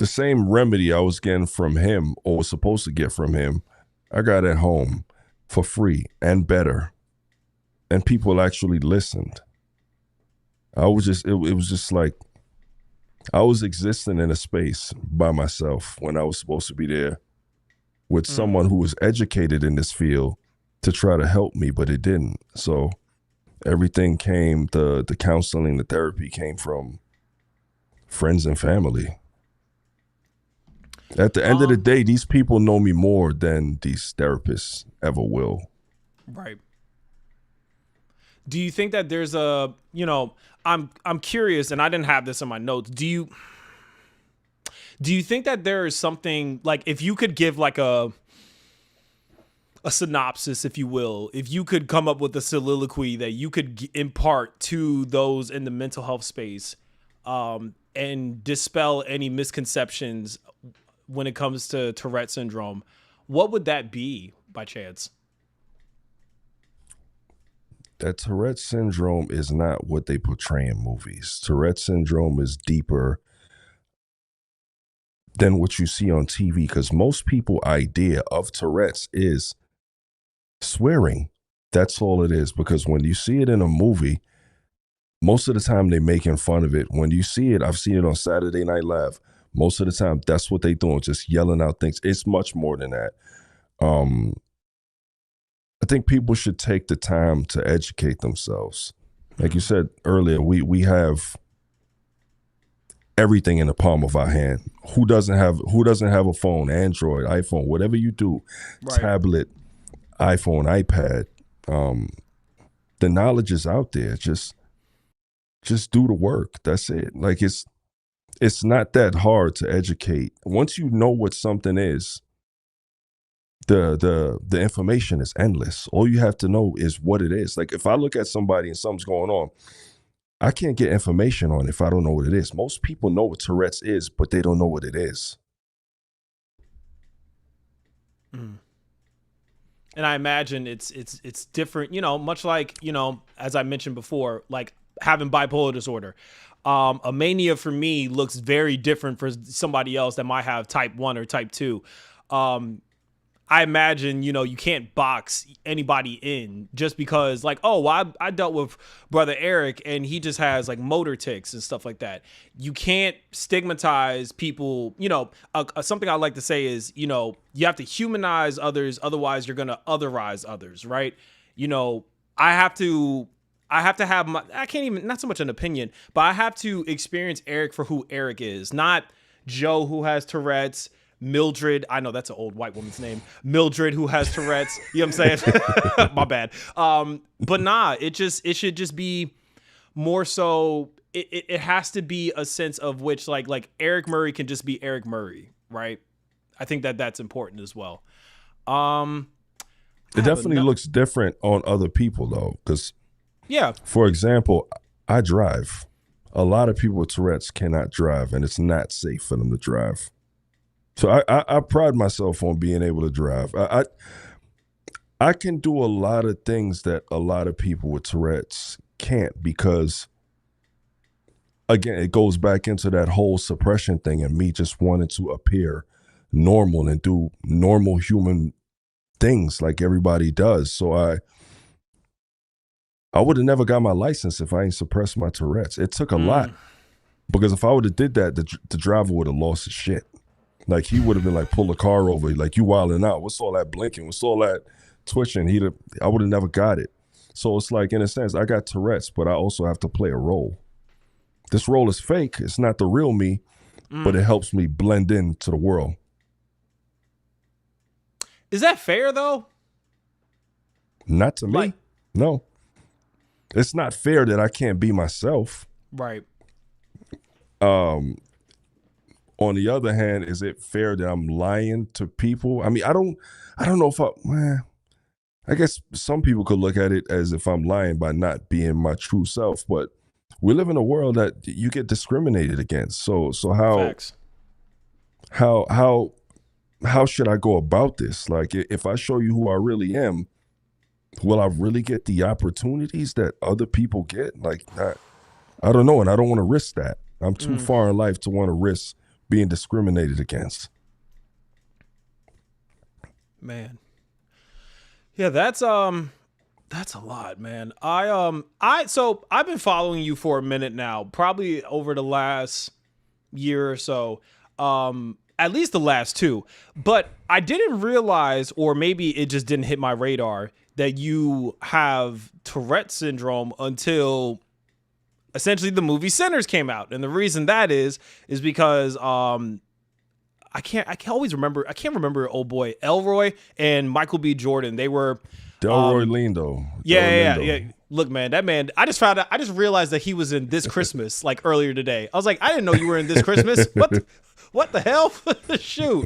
same remedy I was getting from him, or was supposed to get from him, I got at home for free and better. And people actually listened. It was just like I was existing in a space by myself when I was supposed to be there with someone who was educated in this field to try to help me, but it didn't. So everything came, the counseling, the therapy came from friends and family. At the end of the day, these people know me more than these therapists ever will. Right. Do you think that there's a, I'm curious, and I didn't have this in my notes. Do you think that there is something, like, if you could give like a synopsis, if you will, if you could come up with a soliloquy that you could impart to those in the mental health space, and dispel any misconceptions when it comes to Tourette syndrome, what would that be by chance? That Tourette syndrome is not what they portray in movies. Tourette syndrome is deeper than what you see on TV, because most people's idea of Tourette's is swearing. That's all it is, because when you see it in a movie, most of the time they're making fun of it. When you see it, I've seen it on Saturday Night Live. Most of the time, that's what they doing, just yelling out things. It's much more than that. I think people should take the time to educate themselves. Like you said earlier, we have everything in the palm of our hand. Who doesn't have a phone? Android, iPhone, whatever you do, right. Tablet, iPhone, iPad. The knowledge is out there. Just do the work. That's it. Like it's not that hard to educate. Once you know what something is, the information is endless. All you have to know is what it is. Like if I look at somebody and something's going on, I can't get information on it if I don't know what it is. Most people know what Tourette's is, but they don't know what it is. Mm. And I imagine it's different, much like, as I mentioned before, like having bipolar disorder. A mania for me looks very different for somebody else that might have type 1 or type 2. I imagine, you can't box anybody in just because like, oh, well, I dealt with brother Eric and he just has like motor tics and stuff like that. You can't stigmatize people. Something I like to say is, you have to humanize others. Otherwise, you're going to otherize others. Right. I have to have I can't even, not so much an opinion, but I have to experience Eric for who Eric is, not Joe who has Tourette's, Mildred, I know that's an old white woman's name. Mildred, who has Tourette's. You know what I'm saying? My bad. But nah, it should just be more so. It has to be a sense of which like Eric Murray can just be Eric Murray, right? I think that's important as well. It definitely looks different on other people though, because for example, I drive. A lot of people with Tourette's cannot drive, and it's not safe for them to drive. So I pride myself on being able to drive. I can do a lot of things that a lot of people with Tourette's can't because, again, it goes back into that whole suppression thing and me just wanting to appear normal and do normal human things like everybody does. So I would have never got my license if I ain't suppressed my Tourette's. It took a lot because if I would have did that, the driver would have lost his shit. Like he would have been like, pull the car over, like you wilding out. What's all that blinking? What's all that twitching? I would have never got it. So it's like, in a sense, I got Tourette's, but I also have to play a role. This role is fake. It's not the real me, but it helps me blend into the world. Is that fair though? Not to me. No. It's not fair that I can't be myself. Right. On the other hand, is it fair that I'm lying to people? I mean, I don't know if I guess some people could look at it as if I'm lying by not being my true self, but we live in a world that you get discriminated against. So Facts. how should I go about this? Like, if I show you who I really am, will I really get the opportunities that other people get? Like, I don't know, and I don't want to risk that. I'm too far in life to want to risk being discriminated against. Man. Yeah, that's a lot, man. So I've been following you for a minute now, probably over the last year or so. At least the last 2. But I didn't realize, or maybe it just didn't hit my radar, that you have Tourette syndrome until essentially the movie Sinners came out. And the reason that is because I can't remember old boy Elroy and Michael B. Jordan. They were Delroy Lindo. Yeah. Look, man, that man, I just realized that he was in This Christmas like earlier today. I was like, I didn't know you were in This Christmas. What the hell? Shoot.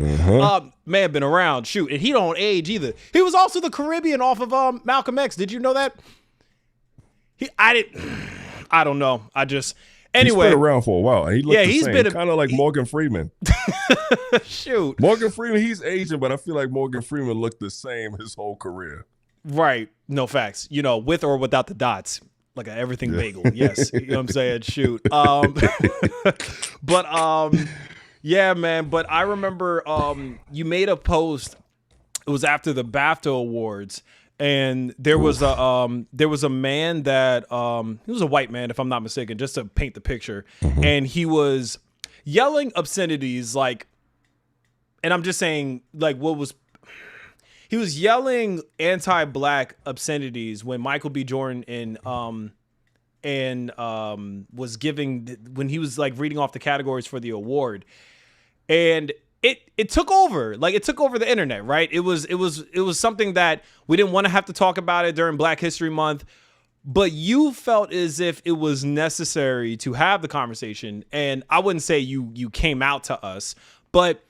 Man, been around. Shoot. And he don't age either. He was also the Caribbean off of Malcolm X. Did you know that? I don't know. Anyway. He's been around for a while. He looked the same. Kind of like Morgan Freeman. Shoot. Morgan Freeman, he's Asian, but I feel like Morgan Freeman looked the same his whole career. Right. No facts. With or without the dots. Like an everything bagel. Yes. You know what I'm saying? Shoot. Yeah, man. But I remember you made a post. It was after the BAFTA Awards. And there was a man that he was a white man, if I'm not mistaken, just to paint the picture. And he was yelling obscenities like, and I'm just saying like he was yelling anti-black obscenities when Michael B. Jordan was when he was like reading off the categories for the award, and it took over. Like, it took over the internet, right? It was something that we didn't want to have to talk about it during Black History Month, but you felt as if it was necessary to have the conversation. And I wouldn't say you came out to us, but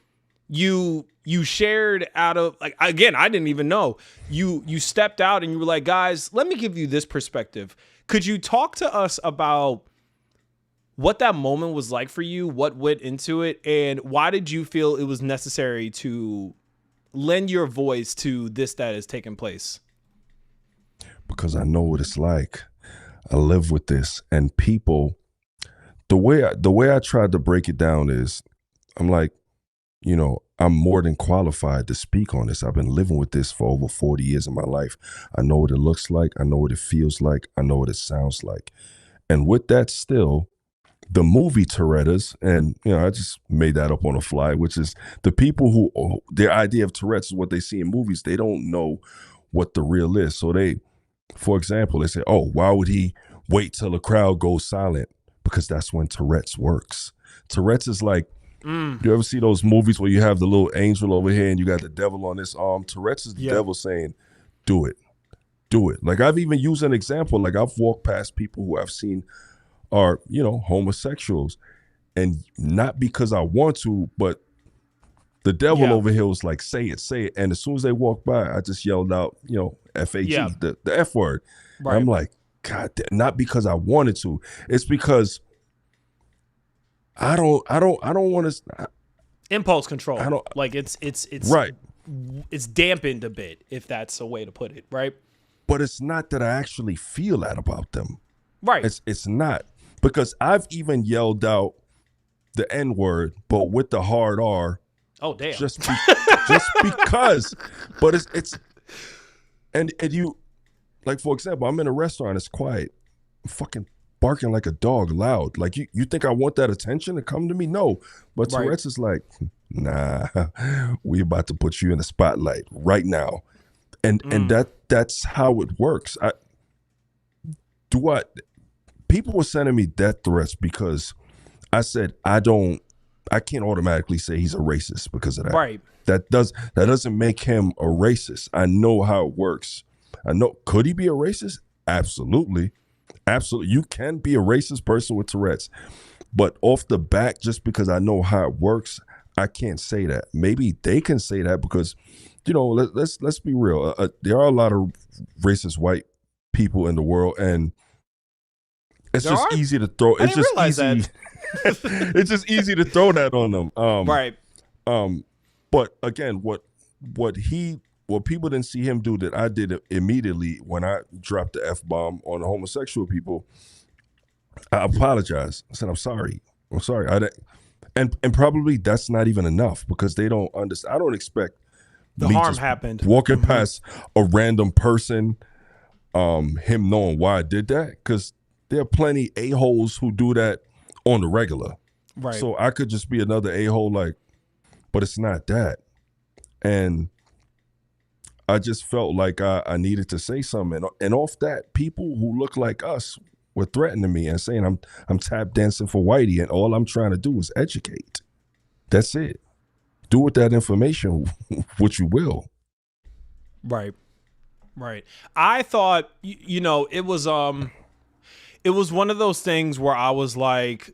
you shared out of, like, again, I didn't even know. You stepped out and you were like, guys, let me give you this perspective. Could you talk to us about what that moment was like for you, what went into it, and why did you feel it was necessary to lend your voice to this that has taken place? Because I know what it's like. I live with this, and people. The way I tried to break it down is, I'm like, I'm more than qualified to speak on this. I've been living with this for over 40 years of my life. I know what it looks like. I know what it feels like. I know what it sounds like. And with that, still, the movie Tourette's, and I just made that up on the fly, which is the people who their idea of Tourette's is what they see in movies. They don't know what the real is. So for example, they say, "Oh, why would he wait till the crowd goes silent?" Because that's when Tourette's works. Tourette's is like, you ever see those movies where you have the little angel over here and you got the devil on this arm? Tourette's is the devil saying, do it. Do it. Like, I've even used an example. Like, I've walked past people who I've seen are, homosexuals. And not because I want to, but the devil over here was like, say it, say it. And as soon as they walked by, I just yelled out, F-A-G, the F word. Right. I'm like, God, not because I wanted to. It's because I don't want to. Impulse control. I don't like it's right. It's dampened a bit, if that's a way to put it, right? But it's not that I actually feel that about them. Right. It's not, because I've even yelled out the N word, but with the hard R. Oh damn. Just because. But it's and you. Like, for example, I'm in a restaurant, it's quiet. I'm fucking barking like a dog loud. Like, you think I want that attention to come to me? No. But Tourette's is like, nah, we about to put you in the spotlight right now. And that's how it works. People were sending me death threats because I said I can't automatically say he's a racist because of that. Right. That doesn't make him a racist. I know how it works. I know. Could he be a racist? Absolutely. Absolutely. You can be a racist person with Tourette's. But off the back, just because I know how it works, I can't say that. Maybe they can say that because, let's be real. There are a lot of racist white people in the world, and it's just easy to throw. It's just easy. It's just easy to throw that on them. Right. But again, what people didn't see him do that I did immediately when I dropped the F-bomb on the homosexual people, I apologized. I said, I'm sorry. And probably that's not even enough because they don't understand. I don't expect the harm happened. Walking past a random person, him knowing why I did that, because there are plenty a-holes who do that on the regular. Right. So I could just be another a-hole, but it's not that. And I just felt like I needed to say something. And off that, people who look like us were threatening me and saying I'm tap dancing for Whitey, and all I'm trying to do is educate. That's it. Do with that information what you will. Right. I thought, it was one of those things where I was like,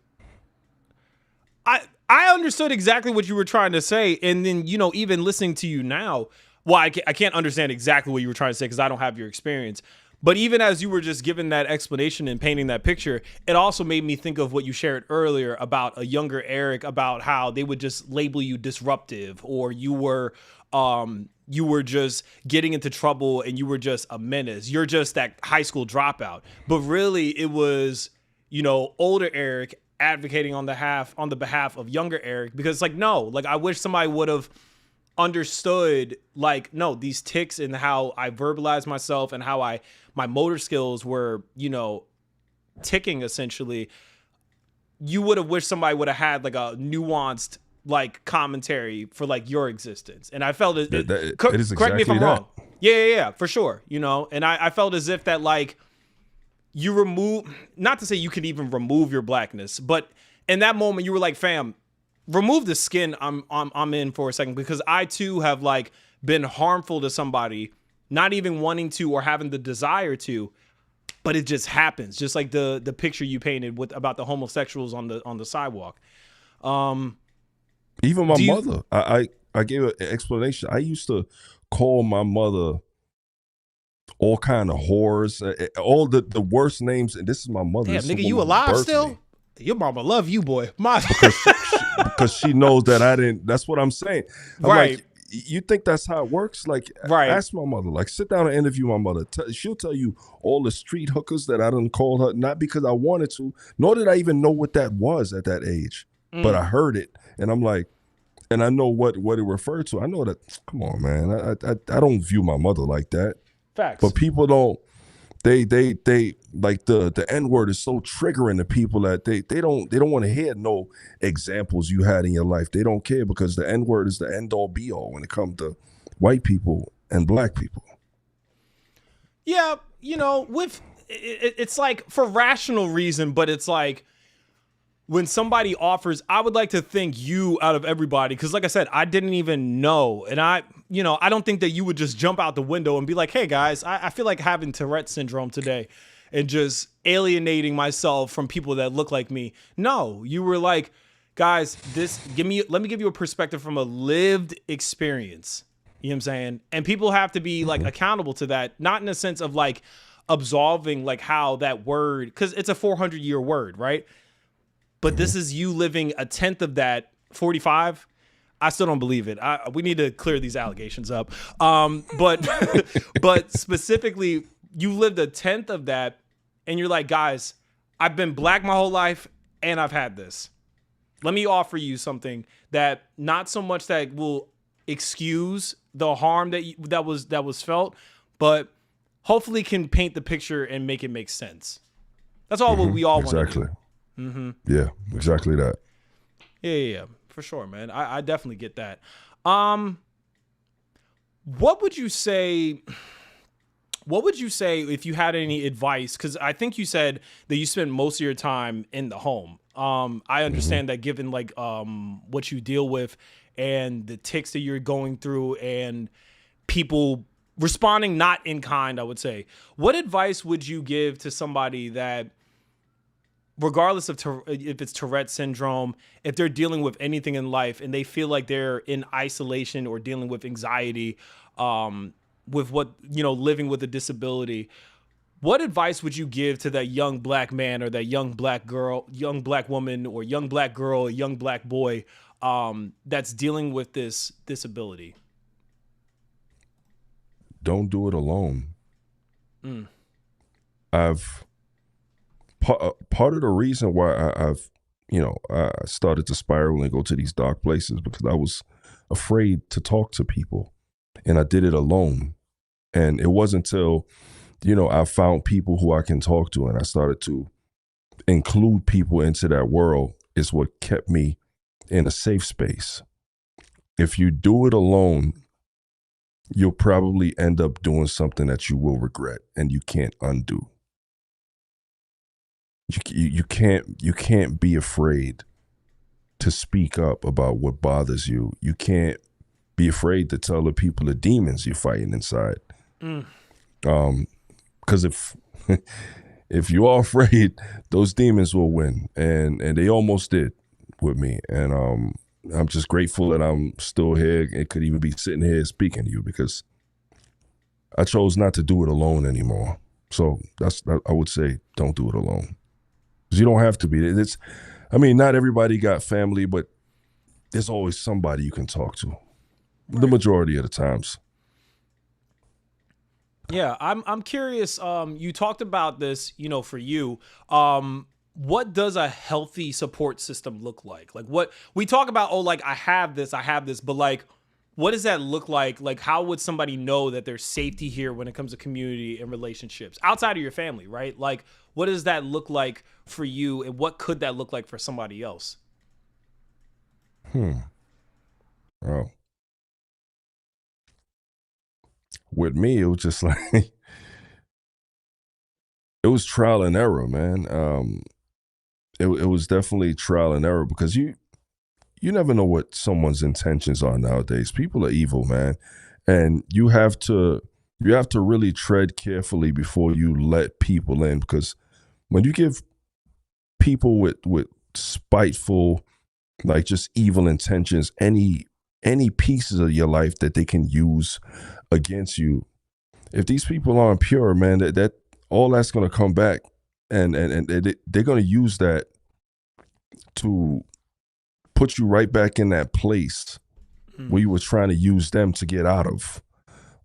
I understood exactly what you were trying to say. And then, even listening to you now, well, I can't understand exactly what you were trying to say because I don't have your experience. But even as you were just giving that explanation and painting that picture, it also made me think of what you shared earlier about a younger Eric, about how they would just label you disruptive, or you were just getting into trouble and you were just a menace. You're just that high school dropout. But really it was, older Eric advocating on the behalf of younger Eric, because it's like, no, like I wish somebody would have understood, like, no, these tics and how I verbalize myself and how my motor skills were, ticking essentially. You would have wished somebody would have had like a nuanced like commentary for like your existence. And I felt it is correct exactly me if I'm wrong. Yeah, for sure. And I felt as if that like you remove, not to say you could even remove your blackness, but in that moment you were like, fam, remove the skin I'm in for a second, because I too have like been harmful to somebody, not even wanting to or having the desire to, but it just happens. Just like the picture you painted about the homosexuals on the sidewalk. Even my mother, I gave an explanation. I used to call my mother all kind of whores, all the worst names, and this is my mother. Damn, nigga, you alive still? Your mama love you, boy. Because she knows that I didn't. That's what I'm saying. I'm Right. like, you think that's how it works? Like, Right. ask my mother. Like, sit down and interview my mother. She'll tell you all the street hookers that I done called her, not because I wanted to, nor did I even know what that was at that age. But I heard it, and I'm like, and I know what it referred to. I know that. Come on, man. I don't view my mother like that. Facts. But people don't. They like the N-word is so triggering to people that they don't want to hear no examples you had in your life. They don't care because the N-word is the end all be all when it comes to white people and black people. Yeah, you know, it's like for rational reason, but it's like when somebody offers, I would like to thank you out of everybody. Cause like I said, I didn't even know. And I don't think that you would just jump out the window and be like, hey guys, I feel like having Tourette syndrome today and just alienating myself from people that look like me. No, you were like, guys, let me give you a perspective from a lived experience. You know what I'm saying? And people have to be like accountable to that, not in a sense of like absolving like how that word, cause it's a 400-year word, right? But this is you living a tenth of that, 45. I still don't believe it. We need to clear these allegations up. But but specifically, you lived a tenth of that, and you're like, guys, I've been black my whole life, and I've had this. Let me offer you something that not so much that will excuse the harm that was felt, but hopefully can paint the picture and make it make sense. That's all what we all want to do. Yeah, exactly that. Yeah, for sure, man. I definitely get that. What would you say if you had any advice? Because I think you said that you spend most of your time in the home. I understand that given like what you deal with and the tics that you're going through and people responding not in kind, I would say. What advice would you give to somebody that, regardless of if it's Tourette syndrome, if they're dealing with anything in life and they feel like they're in isolation or dealing with anxiety, with living with a disability, what advice would you give to that young black man or that young black girl, young black woman or young black girl, or young black boy, that's dealing with this disability? Don't do it alone. Part of the reason why I started to spiral and go to these dark places because I was afraid to talk to people, and I did it alone. And it wasn't until, I found people who I can talk to, and I started to include people into that world is what kept me in a safe space. If you do it alone, you'll probably end up doing something that you will regret and you can't undo. You can't be afraid to speak up about what bothers you. You can't be afraid to tell the people the demons you're fighting inside. Because if you are afraid, those demons will win, and they almost did with me. And I'm just grateful that I'm still here and could even be sitting here speaking to you because I chose not to do it alone anymore. So I would say don't do it alone. Because you don't have to be. Not everybody got family, but there's always somebody you can talk to. Right. The majority of the times. Yeah, I'm curious. You talked about this, for you. What does a healthy support system look like? Like what we talk about, I have this, but like, what does that look like? Like, how would somebody know that there's safety here when it comes to community and relationships outside of your family, right? Like, what does that look like for you, and what could that look like for somebody else? Oh. With me, it was just like, it was trial and error, man. It was definitely trial and error because you never know what someone's intentions are nowadays. People are evil, man. And you have to really tread carefully before you let people in, because when you give people with spiteful, like just evil intentions, any pieces of your life that they can use against you, if these people aren't pure, man, that all that's going to come back, and they're going to use that to put you right back in that place where you were trying to use them to get out of.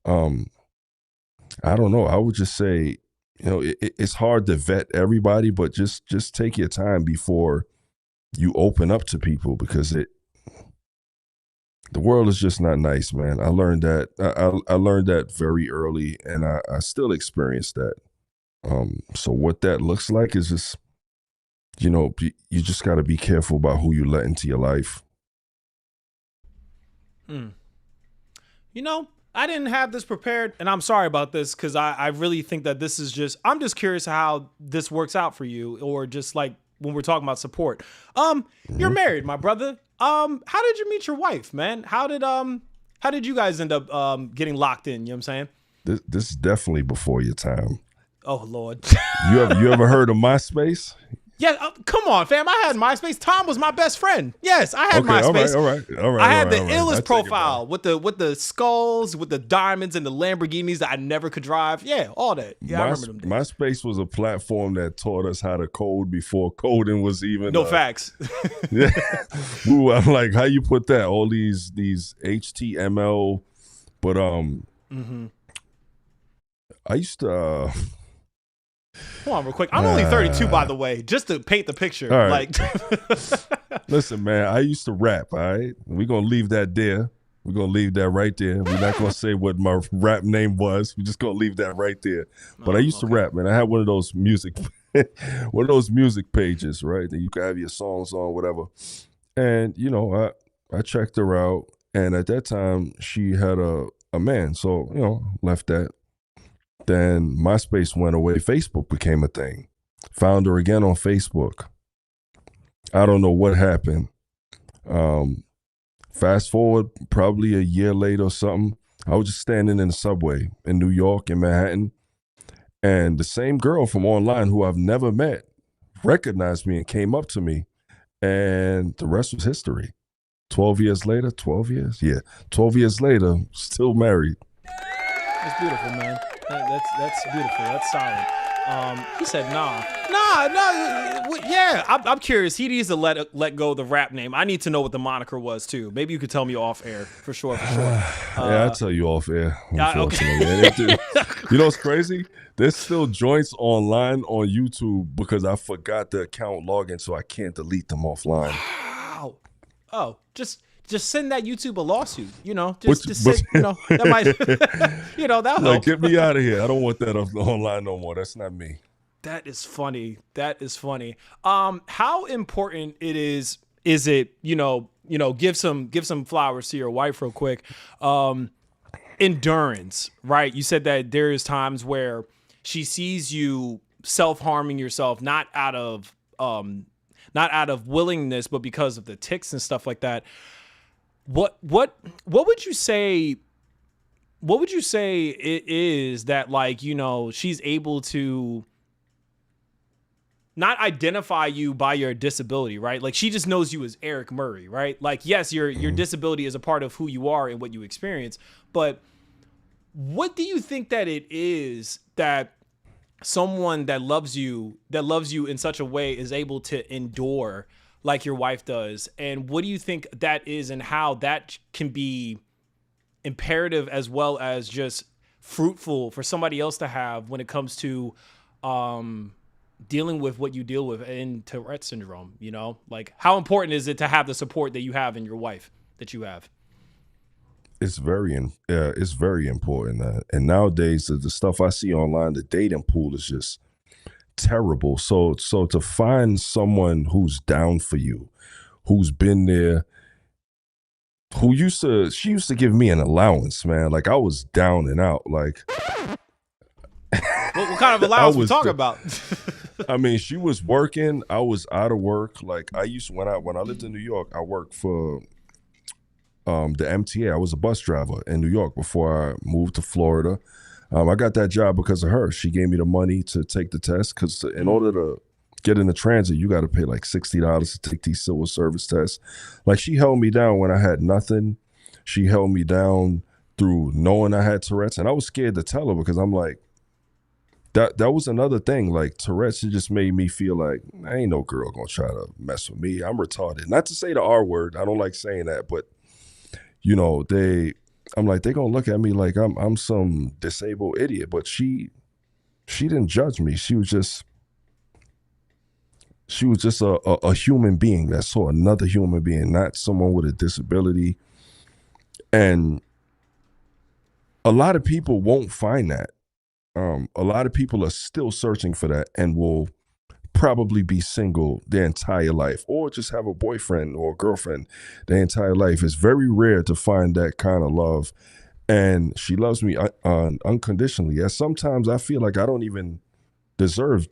I don't know. I would just say, it's hard to vet everybody, but just take your time before you open up to people, because the world is just not nice, man. I learned that. I learned that very early, and I still experience that. So what that looks like is just, you just got to be careful about who you let into your life. I didn't have this prepared, and I'm sorry about this, because I really think that this is just, I'm just curious how this works out for you, or just like when we're talking about support. You're married, my brother. How did you meet your wife, man? How did you guys end up getting locked in? You know what I'm saying? This is definitely before your time. Oh Lord. You ever heard of MySpace? Yeah, come on, fam. I had MySpace. Tom was my best friend. Yes, I had MySpace. All right. I had the illest profile with the skulls, with the diamonds and the Lamborghinis that I never could drive. Yeah, all that. Yeah, I remember them days. MySpace was a platform that taught us how to code before coding was even. No facts. Yeah. Ooh, I'm like, how you put that? All these HTML, but I used to. Hold on real quick. I'm only 32, by the way, just to paint the picture. All right. Like, listen, man, I used to rap. All right, we're gonna leave that there. We're gonna leave that right there. We're not gonna say what my rap name was. We're just gonna leave that right there. But I used to rap, man. I had one of those music pages, right? That you could have your songs on, whatever. And I checked her out, and at that time she had a man, so left that. Then MySpace went away. Facebook became a thing. Found her again on Facebook. I don't know what happened. Fast forward probably a year later or something. I was just standing in the subway in New York, in Manhattan, and the same girl from online who I've never met recognized me and came up to me, and the rest was history. 12 years later, 12 years? Yeah. 12 years later, still married. That's beautiful, man. That's beautiful. That's solid. He said, nah. Yeah, I'm curious. He needs to let go of the rap name. I need to know what the moniker was too. Maybe you could tell me off air for sure. Yeah, I'll tell you off air. Okay. You know what's crazy? There's still joints online on YouTube because I forgot the account login, so I can't delete them offline. Wow. Oh, just send that YouTube a lawsuit, that might, that'll help. Like, get me out of here. I don't want that online no more. That's not me. That is funny. How important is it, give some flowers to your wife real quick. Endurance, right? You said that there is times where she sees you self-harming yourself, not out of willingness, but because of the tics and stuff like that. What would you say? What would you say it is that, like, she's able to not identify you by your disability, right? Like, she just knows you as Eric Murray, right? Like, yes, your disability is a part of who you are and what you experience, but what do you think that it is that someone that loves you in such a way is able to endure like your wife does? And what do you think that is, and how that can be imperative as well as just fruitful for somebody else to have when it comes to dealing with what you deal with in Tourette syndrome? Like, how important is it to have the support that you have in your wife that you have? It's very important. And nowadays, the stuff I see online, the dating pool is just terrible. So to find someone who's down for you, who's been there, she used to give me an allowance, man. Like, I was down and out. Like, what kind of allowance we talking about? I mean, she was working. I was out of work. Like, when I lived in New York, I worked for the MTA. I was a bus driver in New York before I moved to Florida. I got that job because of her. She gave me the money to take the test, because in order to get into transit, you got to pay like $60 to take these civil service tests. Like, she held me down when I had nothing. She held me down through knowing I had Tourette's, and I was scared to tell her, because I'm like, that was another thing. Like Tourette's just made me feel like ain't no girl gonna try to mess with me. I'm retarded. Not to say the R word. I don't like saying that, but I'm like, they gonna look at me like I'm some disabled idiot. But she didn't judge me. She was just a human being that saw another human being, not someone with a disability. And a lot of people won't find that. A lot of people are still searching for that and will probably be single their entire life or just have a boyfriend or a girlfriend their entire life. It's very rare to find that kind of love. And she loves me unconditionally. And sometimes I feel like I don't even deserve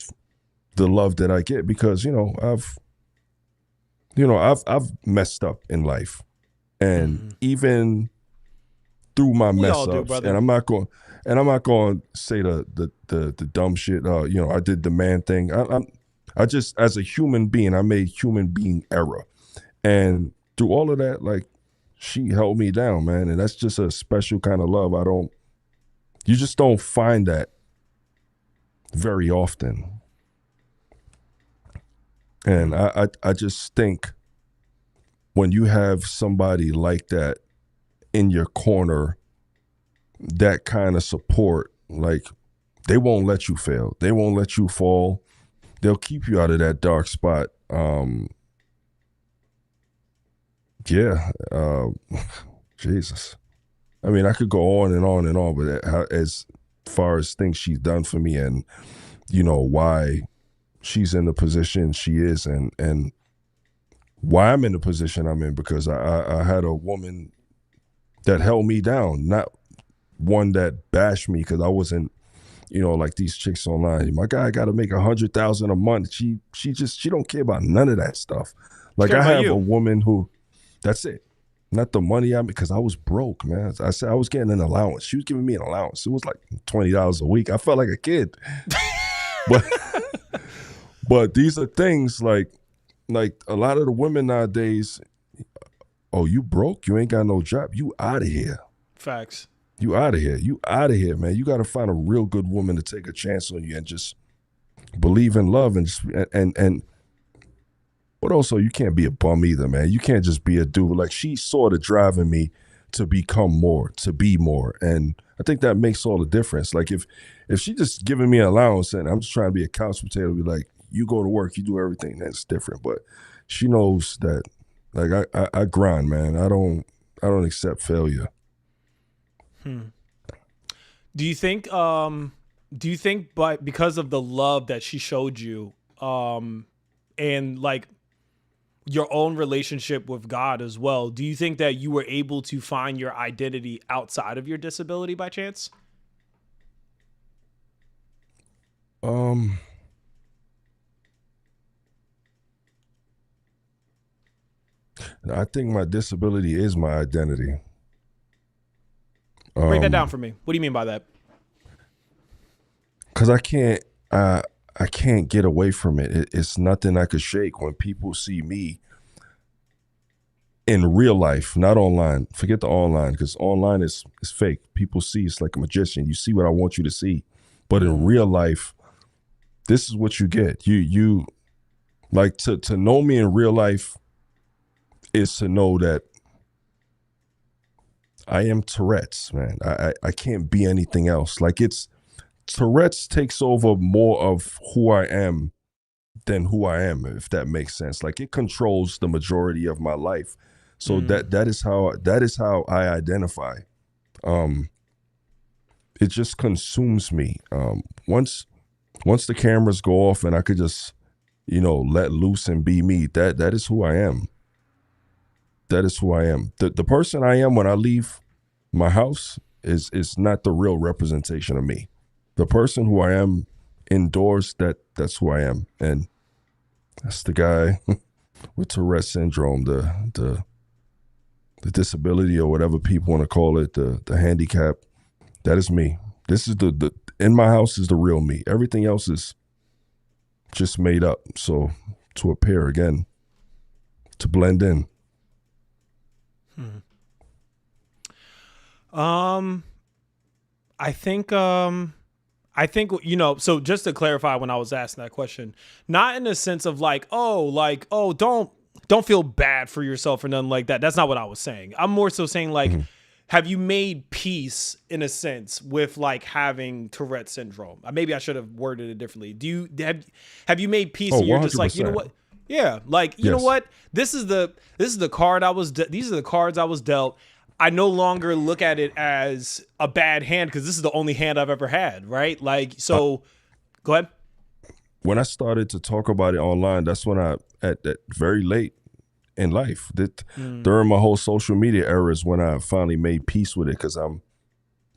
the love that I get because, I've messed up in life. And even through my We mess all do, ups, brother. and I'm not going to say the dumb shit. I did the man thing. I just, as a human being, I made human being error, and through all of that, like she held me down, man, and that's just a special kind of love. You just don't find that very often, and I just think when you have somebody like that in your corner, that kind of support, like they won't let you fail. They won't let you fall. They'll keep you out of that dark spot. Jesus. I mean, I could go on and on and on, but as far as things she's done for me and, why she's in the position she is and why I'm in the position I'm in, because I had a woman that held me down, not one that bashed me because I wasn't, like these chicks online. My guy got to make $100,000 a month. She don't care about none of that stuff. Like I have a woman who, that's it. Not the money because I was broke, man. I said I was getting an allowance. She was giving me an allowance. It was like $20 a week. I felt like a kid. but these are things like a lot of the women nowadays. Oh, you broke? You ain't got no job? You out of here. Facts. You out of here. You out of here, man. You got to find a real good woman to take a chance on you and just believe in love and but also you can't be a bum either, man. You can't just be a dude. Like she's sort of driving me to become more, to be more. And I think that makes all the difference. Like if she just giving me an allowance and I'm just trying to be a couch potato, be like, you go to work, you do everything, that's different. But she knows that like I grind, man. I don't accept failure. Do you think because of the love that she showed you, and like your own relationship with God as well, do you think that you were able to find your identity outside of your disability by chance? I think my disability is my identity. Break that down for me. What do you mean by that? Because I can't get away from it. It's nothing I could shake. When people see me in real life, not online. Forget the online, because online is fake. People see it's like a magician. You see what I want you to see. But in real life, this is what you get. You like to know me in real life is to know that I am Tourette's, man. I can't be anything else. Like Tourette's takes over more of who I am than who I am, if that makes sense. Like it controls the majority of my life. So that is how I identify. It just consumes me. Once the cameras go off and I could just, let loose and be me, that is who I am. That is who I am. The person I am when I leave my house is not the real representation of me. The person who I am indoors, that's who I am. And that's the guy with Tourette syndrome, the disability or whatever people want to call it, the handicap. That is me. This is the in my house is the real me. Everything else is just made up. So to appear again, to blend in. I think I think, so just to clarify, when I was asking that question, not in the sense of don't feel bad for yourself or nothing like that. That's not what I was saying. I'm more so saying have you made peace in a sense with like having Tourette syndrome? Maybe I should have worded it differently. Have you made peace and you're just like, you know what? Yeah. Like, you know what? This is the card these are the cards I was dealt. I no longer look at it as a bad hand because this is the only hand I've ever had, right? Like, so go ahead. When I started to talk about it online, that's when at very late in life, during my whole social media era is when I finally made peace with it, because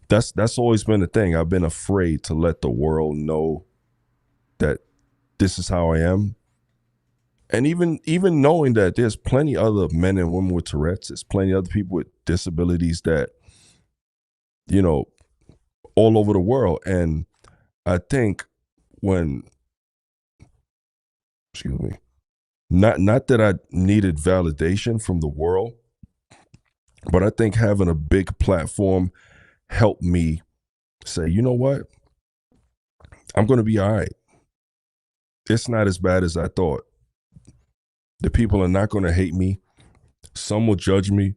that's always been the thing. I've been afraid to let the world know that this is how I am. And even knowing that there's plenty other men and women with Tourette's, there's plenty other people with disabilities that, all over the world. And I think not that I needed validation from the world, but I think having a big platform helped me say, you know what? I'm going to be all right. It's not as bad as I thought. The people are not going to hate me. Some will judge me,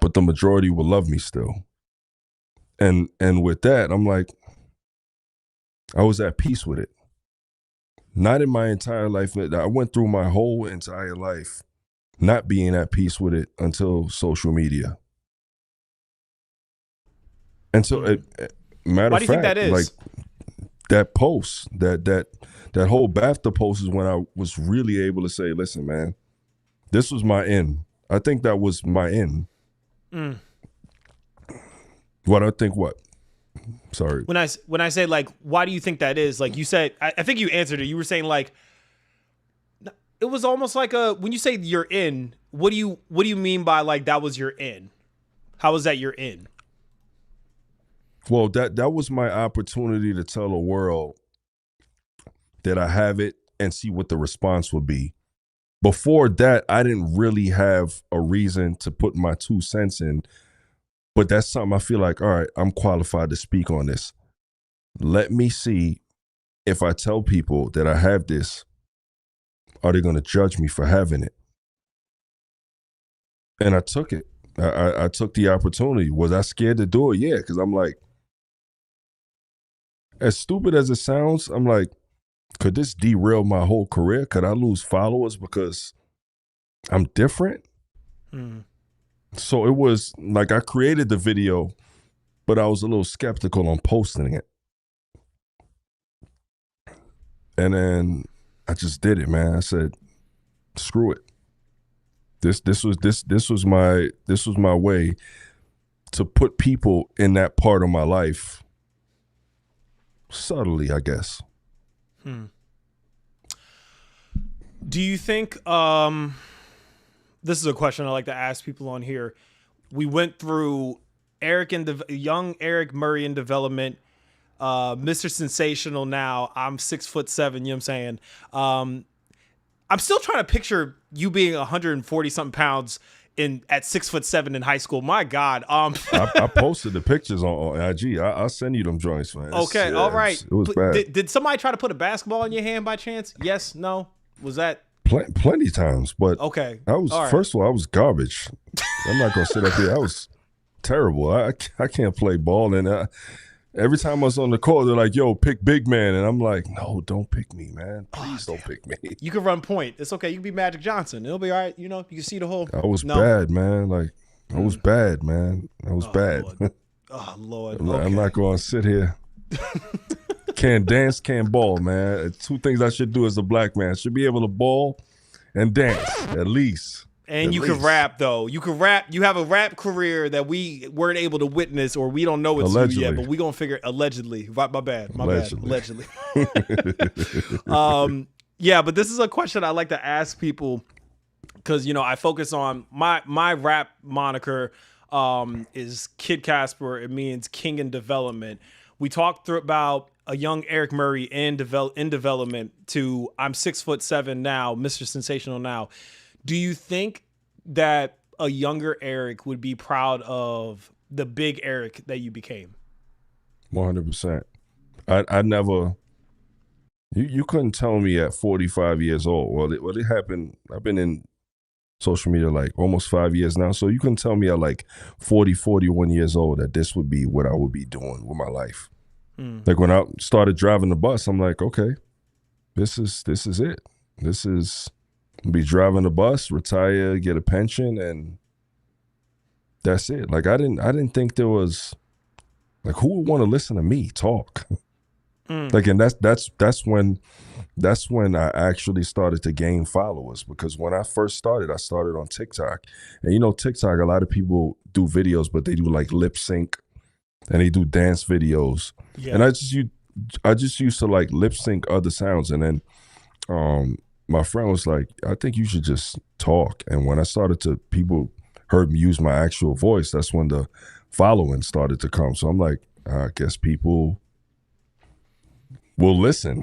but the majority will love me still. And with that, I'm like, I was at peace with it. Not in my entire life. I went through my whole entire life not being at peace with it until social media. And so, matter Why of do you fact, think that is? like that post, that whole BAFTA post is when I was really able to say, listen, man, this was my end. I think that was my end. What? Sorry. When I say like, why do you think that is? Like you said, I think you answered it. You were saying like, it was almost like when you say you're in, what do you mean by like that was your in? How was that your in? Well, that was my opportunity to tell the world that I have it and see what the response would be. Before that, I didn't really have a reason to put my 2 cents in, but that's something I feel like, all right, I'm qualified to speak on this. Let me see if I tell people that I have this, are they going to judge me for having it? And I took it. I took the opportunity. Was I scared to do it? Yeah, because I'm like, as stupid as it sounds, I'm like, could this derail my whole career? Could I lose followers because I'm different? So it was like I created the video, but I was a little skeptical on posting it. And then I just did it, man. I said, screw it. This was my way to put people in that part of my life subtly, I guess. Do you think this is a question I like to ask people on here. We went through young Eric Murray in development, Mr. Sensational now. I'm 6'7", you know what I'm saying? I'm still trying to picture you being 140 something pounds at 6'7" in high school. My God. I posted the pictures on IG. I'll send you them joints, man. Okay, all right. It was bad. Did somebody try to put a basketball in your hand by chance? Yes, no? Was that? Plenty times, but okay. First of all, I was garbage. I'm not gonna sit up here. I was terrible. I can't play ball, and every time I was on the court, they're like, "Yo, pick big man," and I'm like, "No, don't pick me, man. Please don't pick me." You can run point. It's okay. You can be Magic Johnson. It'll be all right. You can see the whole. I was bad, man. Like I was bad, man. I was bad. Lord. Oh Lord. I'm not gonna sit here. Can't dance, can't ball, man. 2 things I should do as a black man. I should be able to ball and dance, at least. And you can rap, though. You can rap. You have a rap career that we weren't able to witness, or we don't know it's you yet, but we're going to figure allegedly. My bad. Allegedly. Yeah, but this is a question I like to ask people because, I focus on my rap moniker is Kid Casper. It means king in development. We talked about a young Eric Murray in development to I'm 6'7" now, Mr. Sensational now. Do you think that a younger Eric would be proud of the big Eric that you became? 100%. I never. You couldn't tell me at 45 years old. Well, it happened. I've been in social media like almost 5 years now. So you couldn't tell me at like 40, 41 years old that this would be what I would be doing with my life. Like when I started driving the bus, I'm like, okay, this is it. This is be driving the bus, retire, get a pension, and that's it. Like I didn't think there was like who would want to listen to me talk. Like, and that's when I actually started to gain followers, because when I first started, I started on TikTok. And you know, TikTok, a lot of people do videos, but they do like lip sync and they do dance videos. Yeah. And I just used to like lip sync other sounds. And then my friend was like, I think you should just talk. And when I started to, people heard me use my actual voice, that's when the following started to come. So I'm like, I guess people will listen.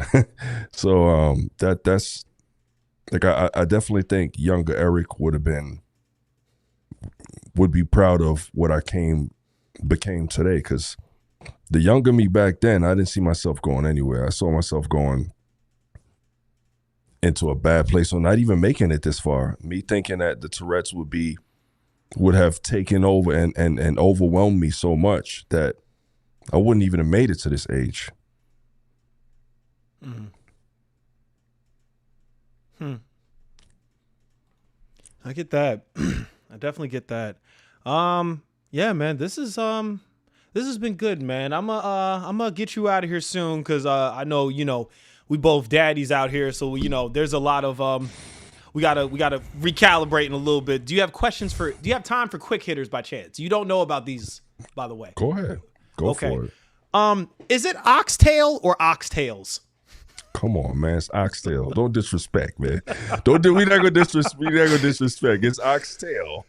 So that's like I definitely think younger Eric would be proud of what I became today, because the younger me back then, I didn't see myself going anywhere. I saw myself going into a bad place or not even making it this far. Me thinking that the Tourette's would have taken over and overwhelmed me so much that I wouldn't even have made it to this age. I get that. I definitely get that. Yeah, man, this has been good, man. I'm gonna get you out of here soon, because I know, you know, we both daddies out here, so you know there's a lot of we gotta recalibrate in a little bit. Do you have time for quick hitters by chance? You don't know about these, by the way. Go ahead. Go for it. Is it oxtail or oxtails? Come on, man. It's oxtail. Don't disrespect, man. We not gonna disrespect. It's oxtail.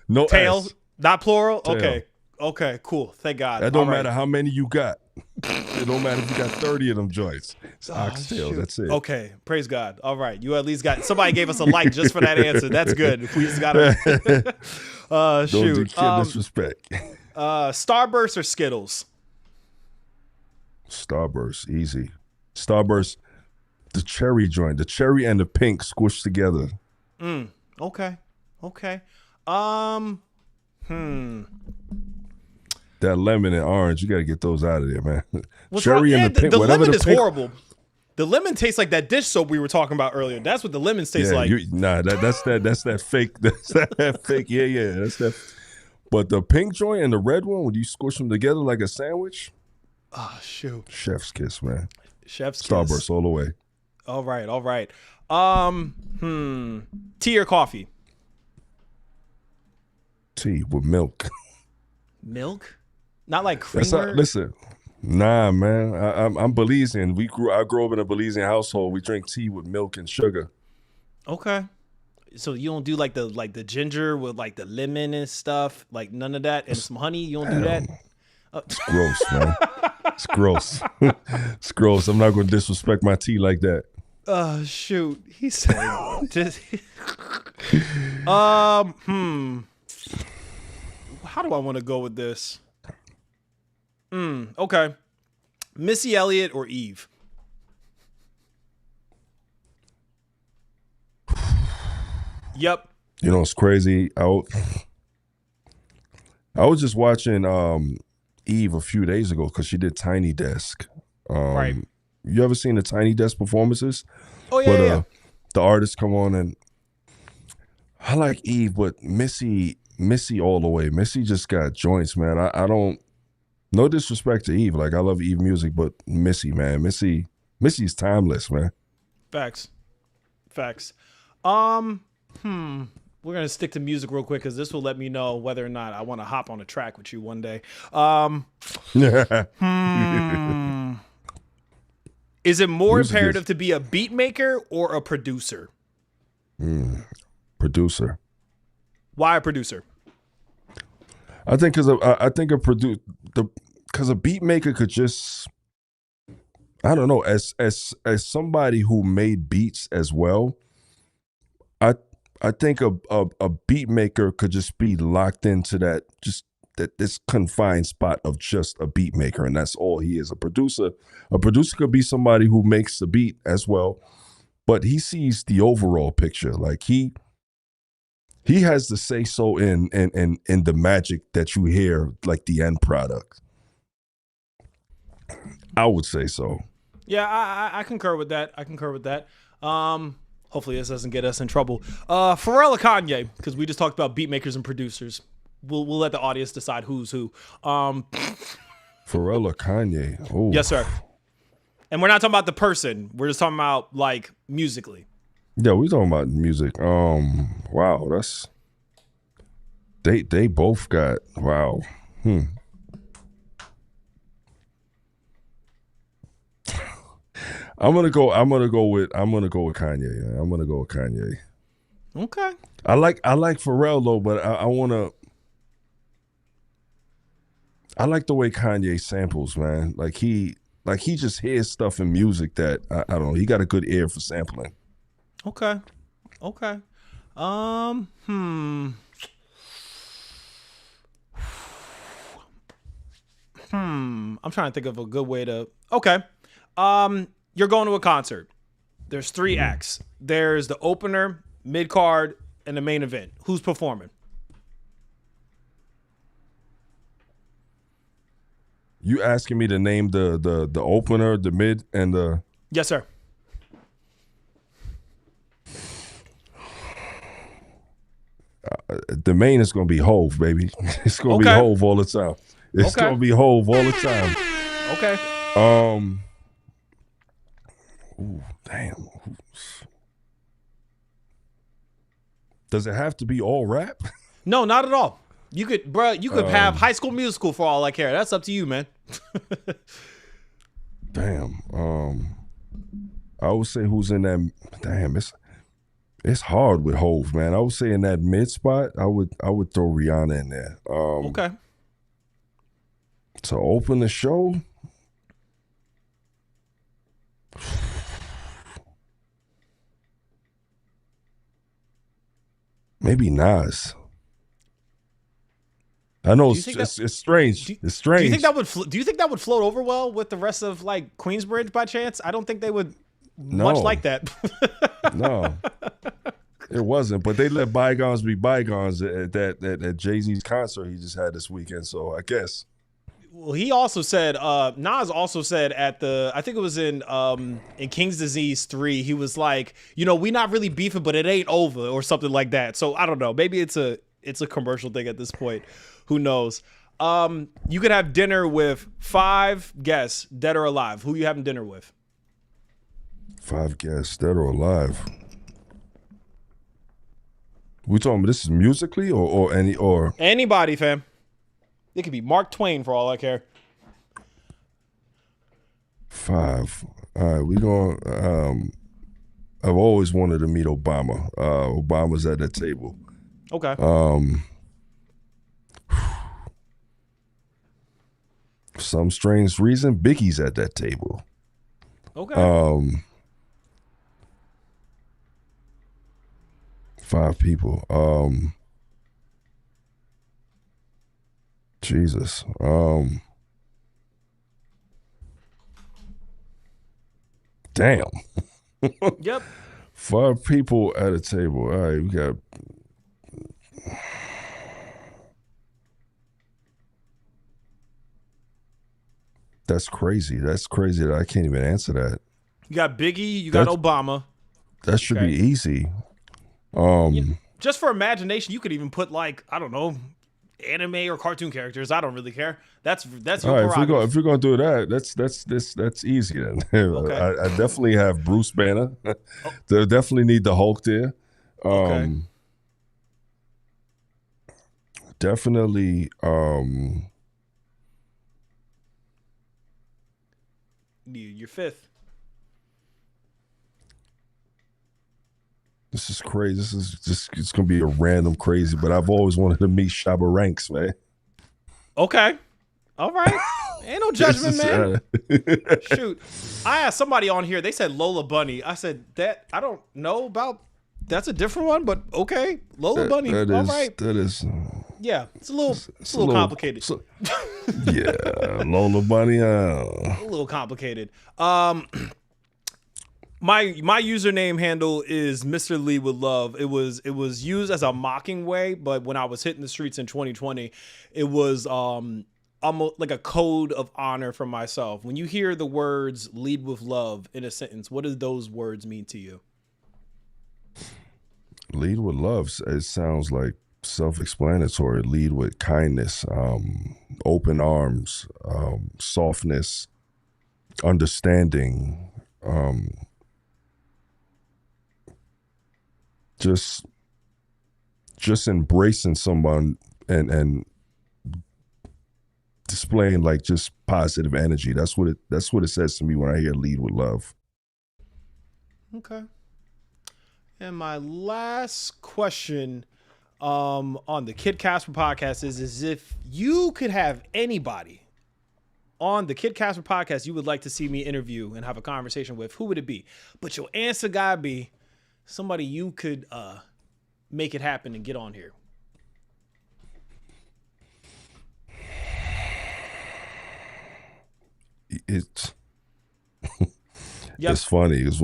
No tail, S. Not plural. Tail. Okay, cool. Thank God. That don't matter how many you got. It don't matter if you got 30 of them joints. It's oxtail. Shoot. That's it. Okay, praise God. All right, you at least got somebody gave us a like just for that answer. That's good. We just gotta. Don't shoot. do kid disrespect. Starburst or Skittles? Starburst, easy. Starburst, the cherry joint, the cherry and the pink squished together. Okay. That lemon and orange, you got to get those out of there, man. What's cherry wrong? and the pink. The lemon is pink, horrible. The lemon tastes like that dish soap we were talking about earlier. That's what the lemons taste like. That's that fake. That's that fake. Yeah. That's that. But the pink joint and the red one, when you squish them together like a sandwich. Oh, shoot. Chef's kiss, man. Chef's kiss. Starburst all the way. All right. Tea or coffee? Tea with milk. Milk? Not like creamer? Listen, nah, man. I'm Belizean. I grew up in a Belizean household. We drink tea with milk and sugar. Okay. So you don't do like the ginger with like the lemon and stuff? Like none of that? And some honey? You don't do that? It's gross, man. It's gross. It's gross. I'm not going to disrespect my tea like that. Shoot. He said just how do I want to go with this? Okay. Missy Elliott or Eve? Yep. You know, it's crazy. I was just watching Eve a few days ago because she did Tiny Desk. Right. You ever seen the Tiny Desk performances? Oh, yeah, yeah. The artists come on, and I like Eve, but Missy all the way. Missy just got joints, man. I don't, no disrespect to Eve. Like, I love Eve music, but Missy, man. Missy's timeless, man. Facts. We're going to stick to music real quick because this will let me know whether or not I want to hop on a track with you one day. Is it more imperative to be a beat maker or a producer? Producer. Why a producer? I think because a beat maker could just, I don't know, as somebody who made beats as well, I think a beat maker could just be locked into that, just this confined spot of just a beat maker, and that's all he is. A producer could be somebody who makes the beat as well, but he sees the overall picture. Like he has the say so in the magic that you hear, like the end product. I would say so. Yeah, I concur with that. Hopefully this doesn't get us in trouble. Pharrell or Kanye, because we just talked about beat makers and producers. We'll let the audience decide who's who. Pharrell or Kanye? Oh, yes, sir. And we're not talking about the person. We're just talking about like musically. Yeah, we're talking about music. Wow, that's they both got wow. I'm gonna go with Kanye. I'm gonna go with Kanye. Okay. I like Pharrell though, but I like the way Kanye samples, man. Like he just hears stuff in music that I don't know. He got a good ear for sampling. Okay. I'm trying to think of a good way to. Okay. You're going to a concert. There's 3 acts. There's the opener, mid card, and the main event. Who's performing? You asking me to name the opener, the mid, and the... Yes, sir. The main is going to be Hove, baby. It's going to be Hove all the time. It's going to be Hove all the time. Okay. Ooh, damn. Does it have to be all rap? No, not at all. You could have High School Musical for all I care. That's up to you, man. Damn. I would say who's in that. Damn, it's hard with Hove, man. I would say in that mid spot, I would throw Rihanna in there. Okay. To open the show. Maybe Nas. I know it's strange. It's strange. Do you think that would float over well with the rest of like Queensbridge by chance? I don't think they would much like that. No, it wasn't. But they let bygones be bygones at Jay-Z's concert he just had this weekend. So I guess. Well, he also said, Nas also said at I think it was in King's Disease 3, he was like, we not really beefing, but it ain't over or something like that. So I don't know. Maybe it's a commercial thing at this point. Who knows? You could have dinner with 5 guests, dead or alive. Who you having dinner with? 5 guests, dead or alive. We talking about this is musically or anybody, fam. It could be Mark Twain for all I care. 5. All right, we going. I've always wanted to meet Obama. Obama's at that table. Okay. For some strange reason, Biggie's at that table. Okay. 5 people. Jesus. Damn. Yep. 5 people at a table. All right, we got. That's crazy. That's crazy that I can't even answer that. You got Biggie. You got Obama. That should be easy. Just for imagination, you could even put like, I don't know, anime or cartoon characters. I don't really care. That's your prerogative. If you're gonna do that, that's easy then. Okay. I definitely have Bruce Banner. They definitely need the Hulk there. Okay. Definitely. Your 5th. This is crazy. This is just, it's going to be a random crazy, but I've always wanted to meet Shabba Ranks, man. Okay. All right. Ain't no judgment, man. Shoot. I asked somebody on here. They said Lola Bunny. I said, that I don't know about. That's a different one, but okay. Lola Bunny. All right. That is. Yeah, it's a little complicated. Yeah, Lola Bunny. A little complicated. My username handle is Mr. Lee with Love. It was used as a mocking way, but when I was hitting the streets in 2020, it was almost like a code of honor for myself. When you hear the words "lead with love" in a sentence, what do those words mean to you? Lead with love. It sounds like self-explanatory. Lead with kindness, open arms, softness, understanding. Just embracing someone and displaying like just positive energy. That's what it says to me when I hear lead with love. Okay. And my last question on the Kid Casper podcast is if you could have anybody on the Kid Casper podcast you would like to see me interview and have a conversation with, who would it be? But your answer gotta be somebody you could make it happen and get on here. It's Yep. It's funny because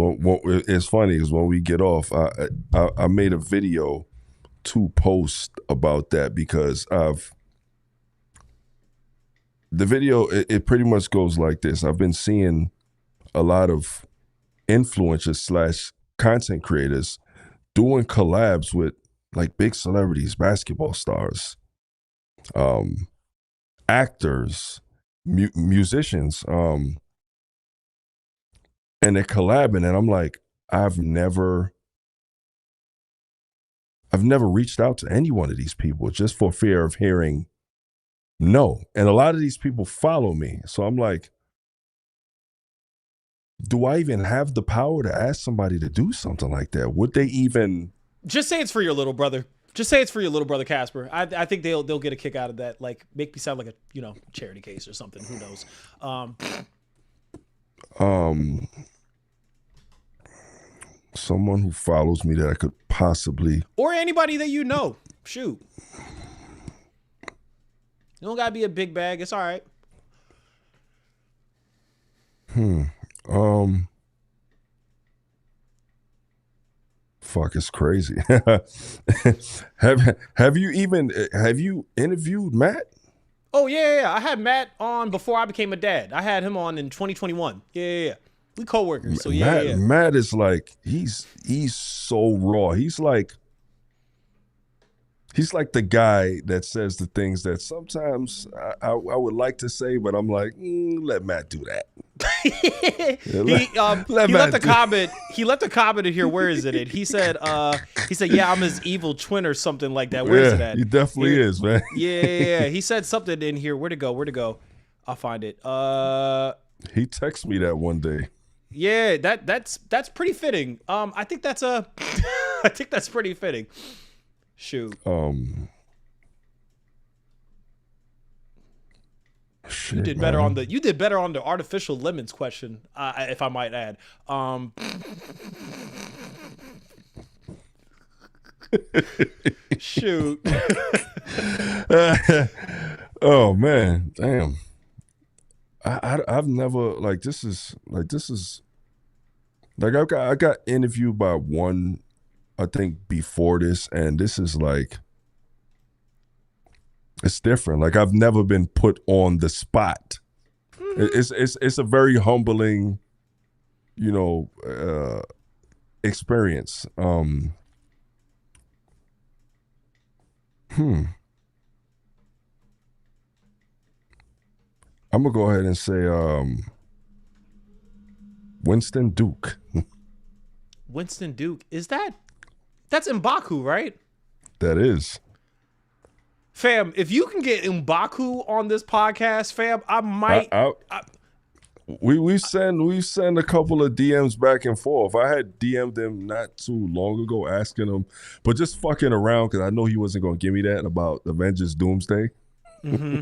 when we get off, I made a video to post about that because the video it pretty much goes like this. I've been seeing a lot of influencers / content creators doing collabs with like big celebrities, basketball stars, actors, musicians, and they're collabing, and I'm like, I've never reached out to any one of these people just for fear of hearing no. And a lot of these people follow me. So I'm like, do I even have the power to ask somebody to do something like that? Would they even just say it's for your little brother? Just say it's for your little brother Casper. I think they'll get a kick out of that. Like, make me sound like a charity case or something. Who knows? Someone who follows me that I could possibly, or anybody that you know. Shoot, you don't gotta be a big bag. It's all right. Fuck, it's crazy. Have you interviewed Matt? Oh yeah. I had Matt on before I became a dad. I had him on in 2021. Yeah. We co-workers. So yeah. Matt is like he's so raw. He's like the guy that says the things that sometimes I would like to say, but I'm like, let Matt do that. He left a comment. He left a comment in here. Where is it? He said, yeah, I'm his evil twin or something like that. Where is it at? He definitely is, man. Yeah. He said something in here. Where'd it go? I'll find it. He texted me that one day. Yeah, that's pretty fitting. I think that's pretty fitting. Shoot. Shit, you did better on the artificial lemons question, if I might add. Shoot. Oh man, damn. I've never I got interviewed by one, I think, before this, and this is like, it's different. Like, I've never been put on the spot. It's a very humbling, experience. I'm gonna go ahead and say Winston Duke. Winston Duke, that's M'Baku, right? That is. Fam, if you can get M'Baku on this podcast, fam, I might. We send a couple of DMs back and forth. I had DM'd him not too long ago asking him, but just fucking around because I know he wasn't gonna give me that about Avengers Doomsday. Mm-hmm.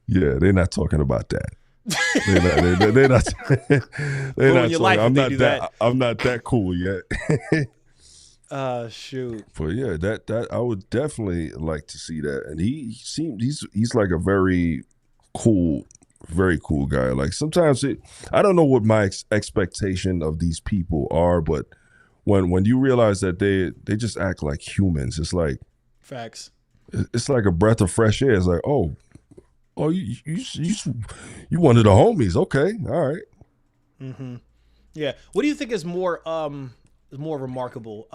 Yeah, they're not talking about that. They're not. I'm not that cool yet. Shoot. But yeah, that I would definitely like to see that. And he's like a very cool guy. Like sometimes I don't know what my expectation of these people are, but when you realize that they just act like humans, it's like Facts. it's like a breath of fresh air. It's like, oh, you one of the homies. Okay, all right. Mm-hmm. Yeah. What do you think is more remarkable?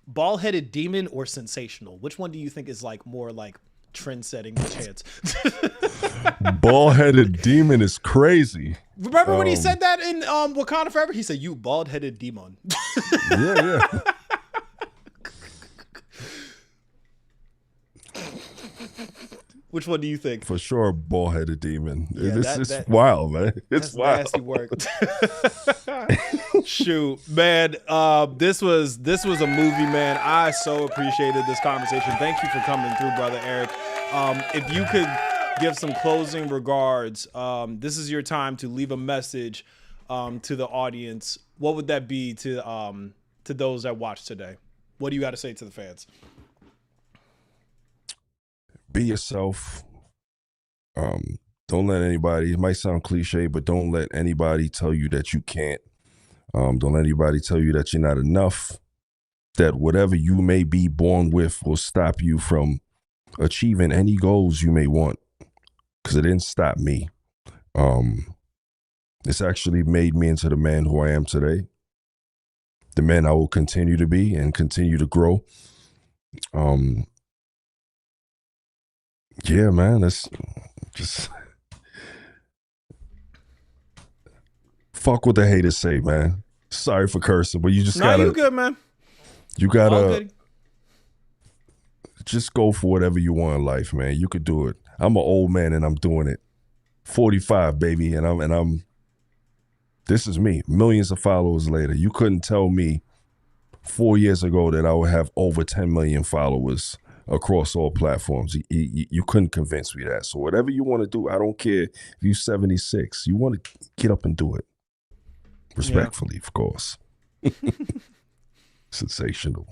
Bald-headed demon or sensational? Which one do you think is like more like trend-setting chance? Bald-headed demon is crazy. Remember when he said that in Wakanda Forever? He said, "You bald-headed demon." Yeah. Which one do you think? For sure, bald-headed demon. Yeah, It's wild, man. It's wild. Nasty work. Shoot, man. This was a movie, man. I so appreciated this conversation. Thank you for coming through, brother Eric. If you could give some closing regards, this is your time to leave a message to the audience. What would that be to those that watch today? What do you got to say to the fans? Be yourself. Don't let anybody, it might sound cliche, but don't let anybody tell you that you can't. Don't let anybody tell you that you're not enough, that whatever you may be born with will stop you from achieving any goals you may want, because it didn't stop me. It's actually made me into the man who I am today, the man I will continue to be and continue to grow. Yeah, man, that's just fuck what the haters say, man. Sorry for cursing, but you just gotta. You good, man. You gotta just go for whatever you want in life, man. You could do it. I'm an old man and I'm doing it. 45, baby, and I'm. This is me. Millions of followers later. You couldn't tell me 4 years ago that I would have over 10 million followers across all platforms. You couldn't convince me that. So whatever you want to do, I don't care if you're 76. You want to get up and do it. Respectfully, of course. Sensational.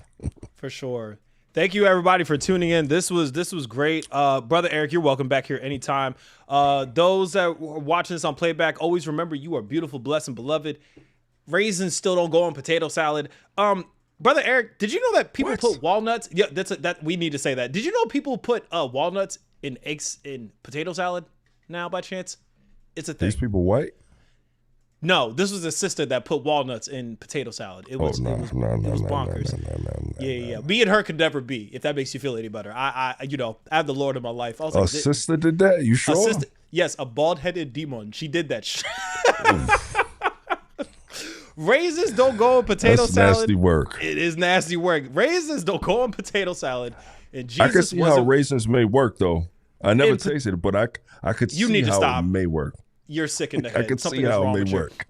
For sure. Thank you, everybody, for tuning in. This was great. Brother Eric, you're welcome back here anytime. Those that are watching this on playback, always remember you are beautiful, blessed, and beloved. Raisins still don't go on potato salad. Brother Eric, did you know that people put walnuts? Yeah, that we need to say that. Did you know people put walnuts in eggs in potato salad now by chance? It's a thing. These people white? No, this was a sister that put walnuts in potato salad. It was bonkers. Yeah. Me and her could never be, if that makes you feel any better. I have the Lord in my life. I was like, sister did that? You sure? Yes, a bald-headed demon. She did that. Raisins don't go in potato salad. That's nasty work. It is nasty work. Raisins don't go in potato salad. And Jesus, I can see how raisins may work, though. I never tasted it, but I could see how it may work. You're sick in the head. I could see how it may work.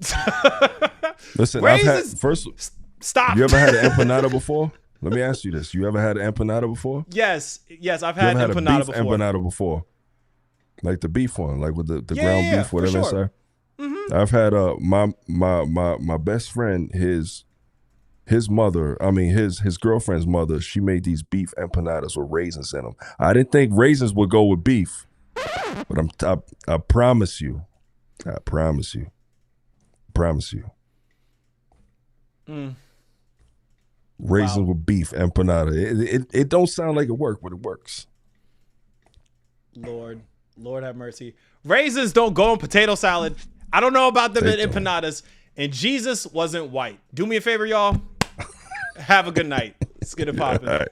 Listen, Raisins, stop. You ever had an empanada before? Let me ask you this. You ever had an empanada before? Yes, I've had empanada before. Empanada before. Like the beef one, like with the ground beef, whatever it's like. Mm-hmm. I've had my best friend, his mother, his girlfriend's mother, she made these beef empanadas with raisins in them. I didn't think raisins would go with beef, but I promise you. Raisins with beef empanada. It don't sound like it works, but it works. Lord have mercy. Raisins don't go in potato salad. I don't know about them in empanadas. And Jesus wasn't white. Do me a favor, y'all. Have a good night. Let's get it popping. All right.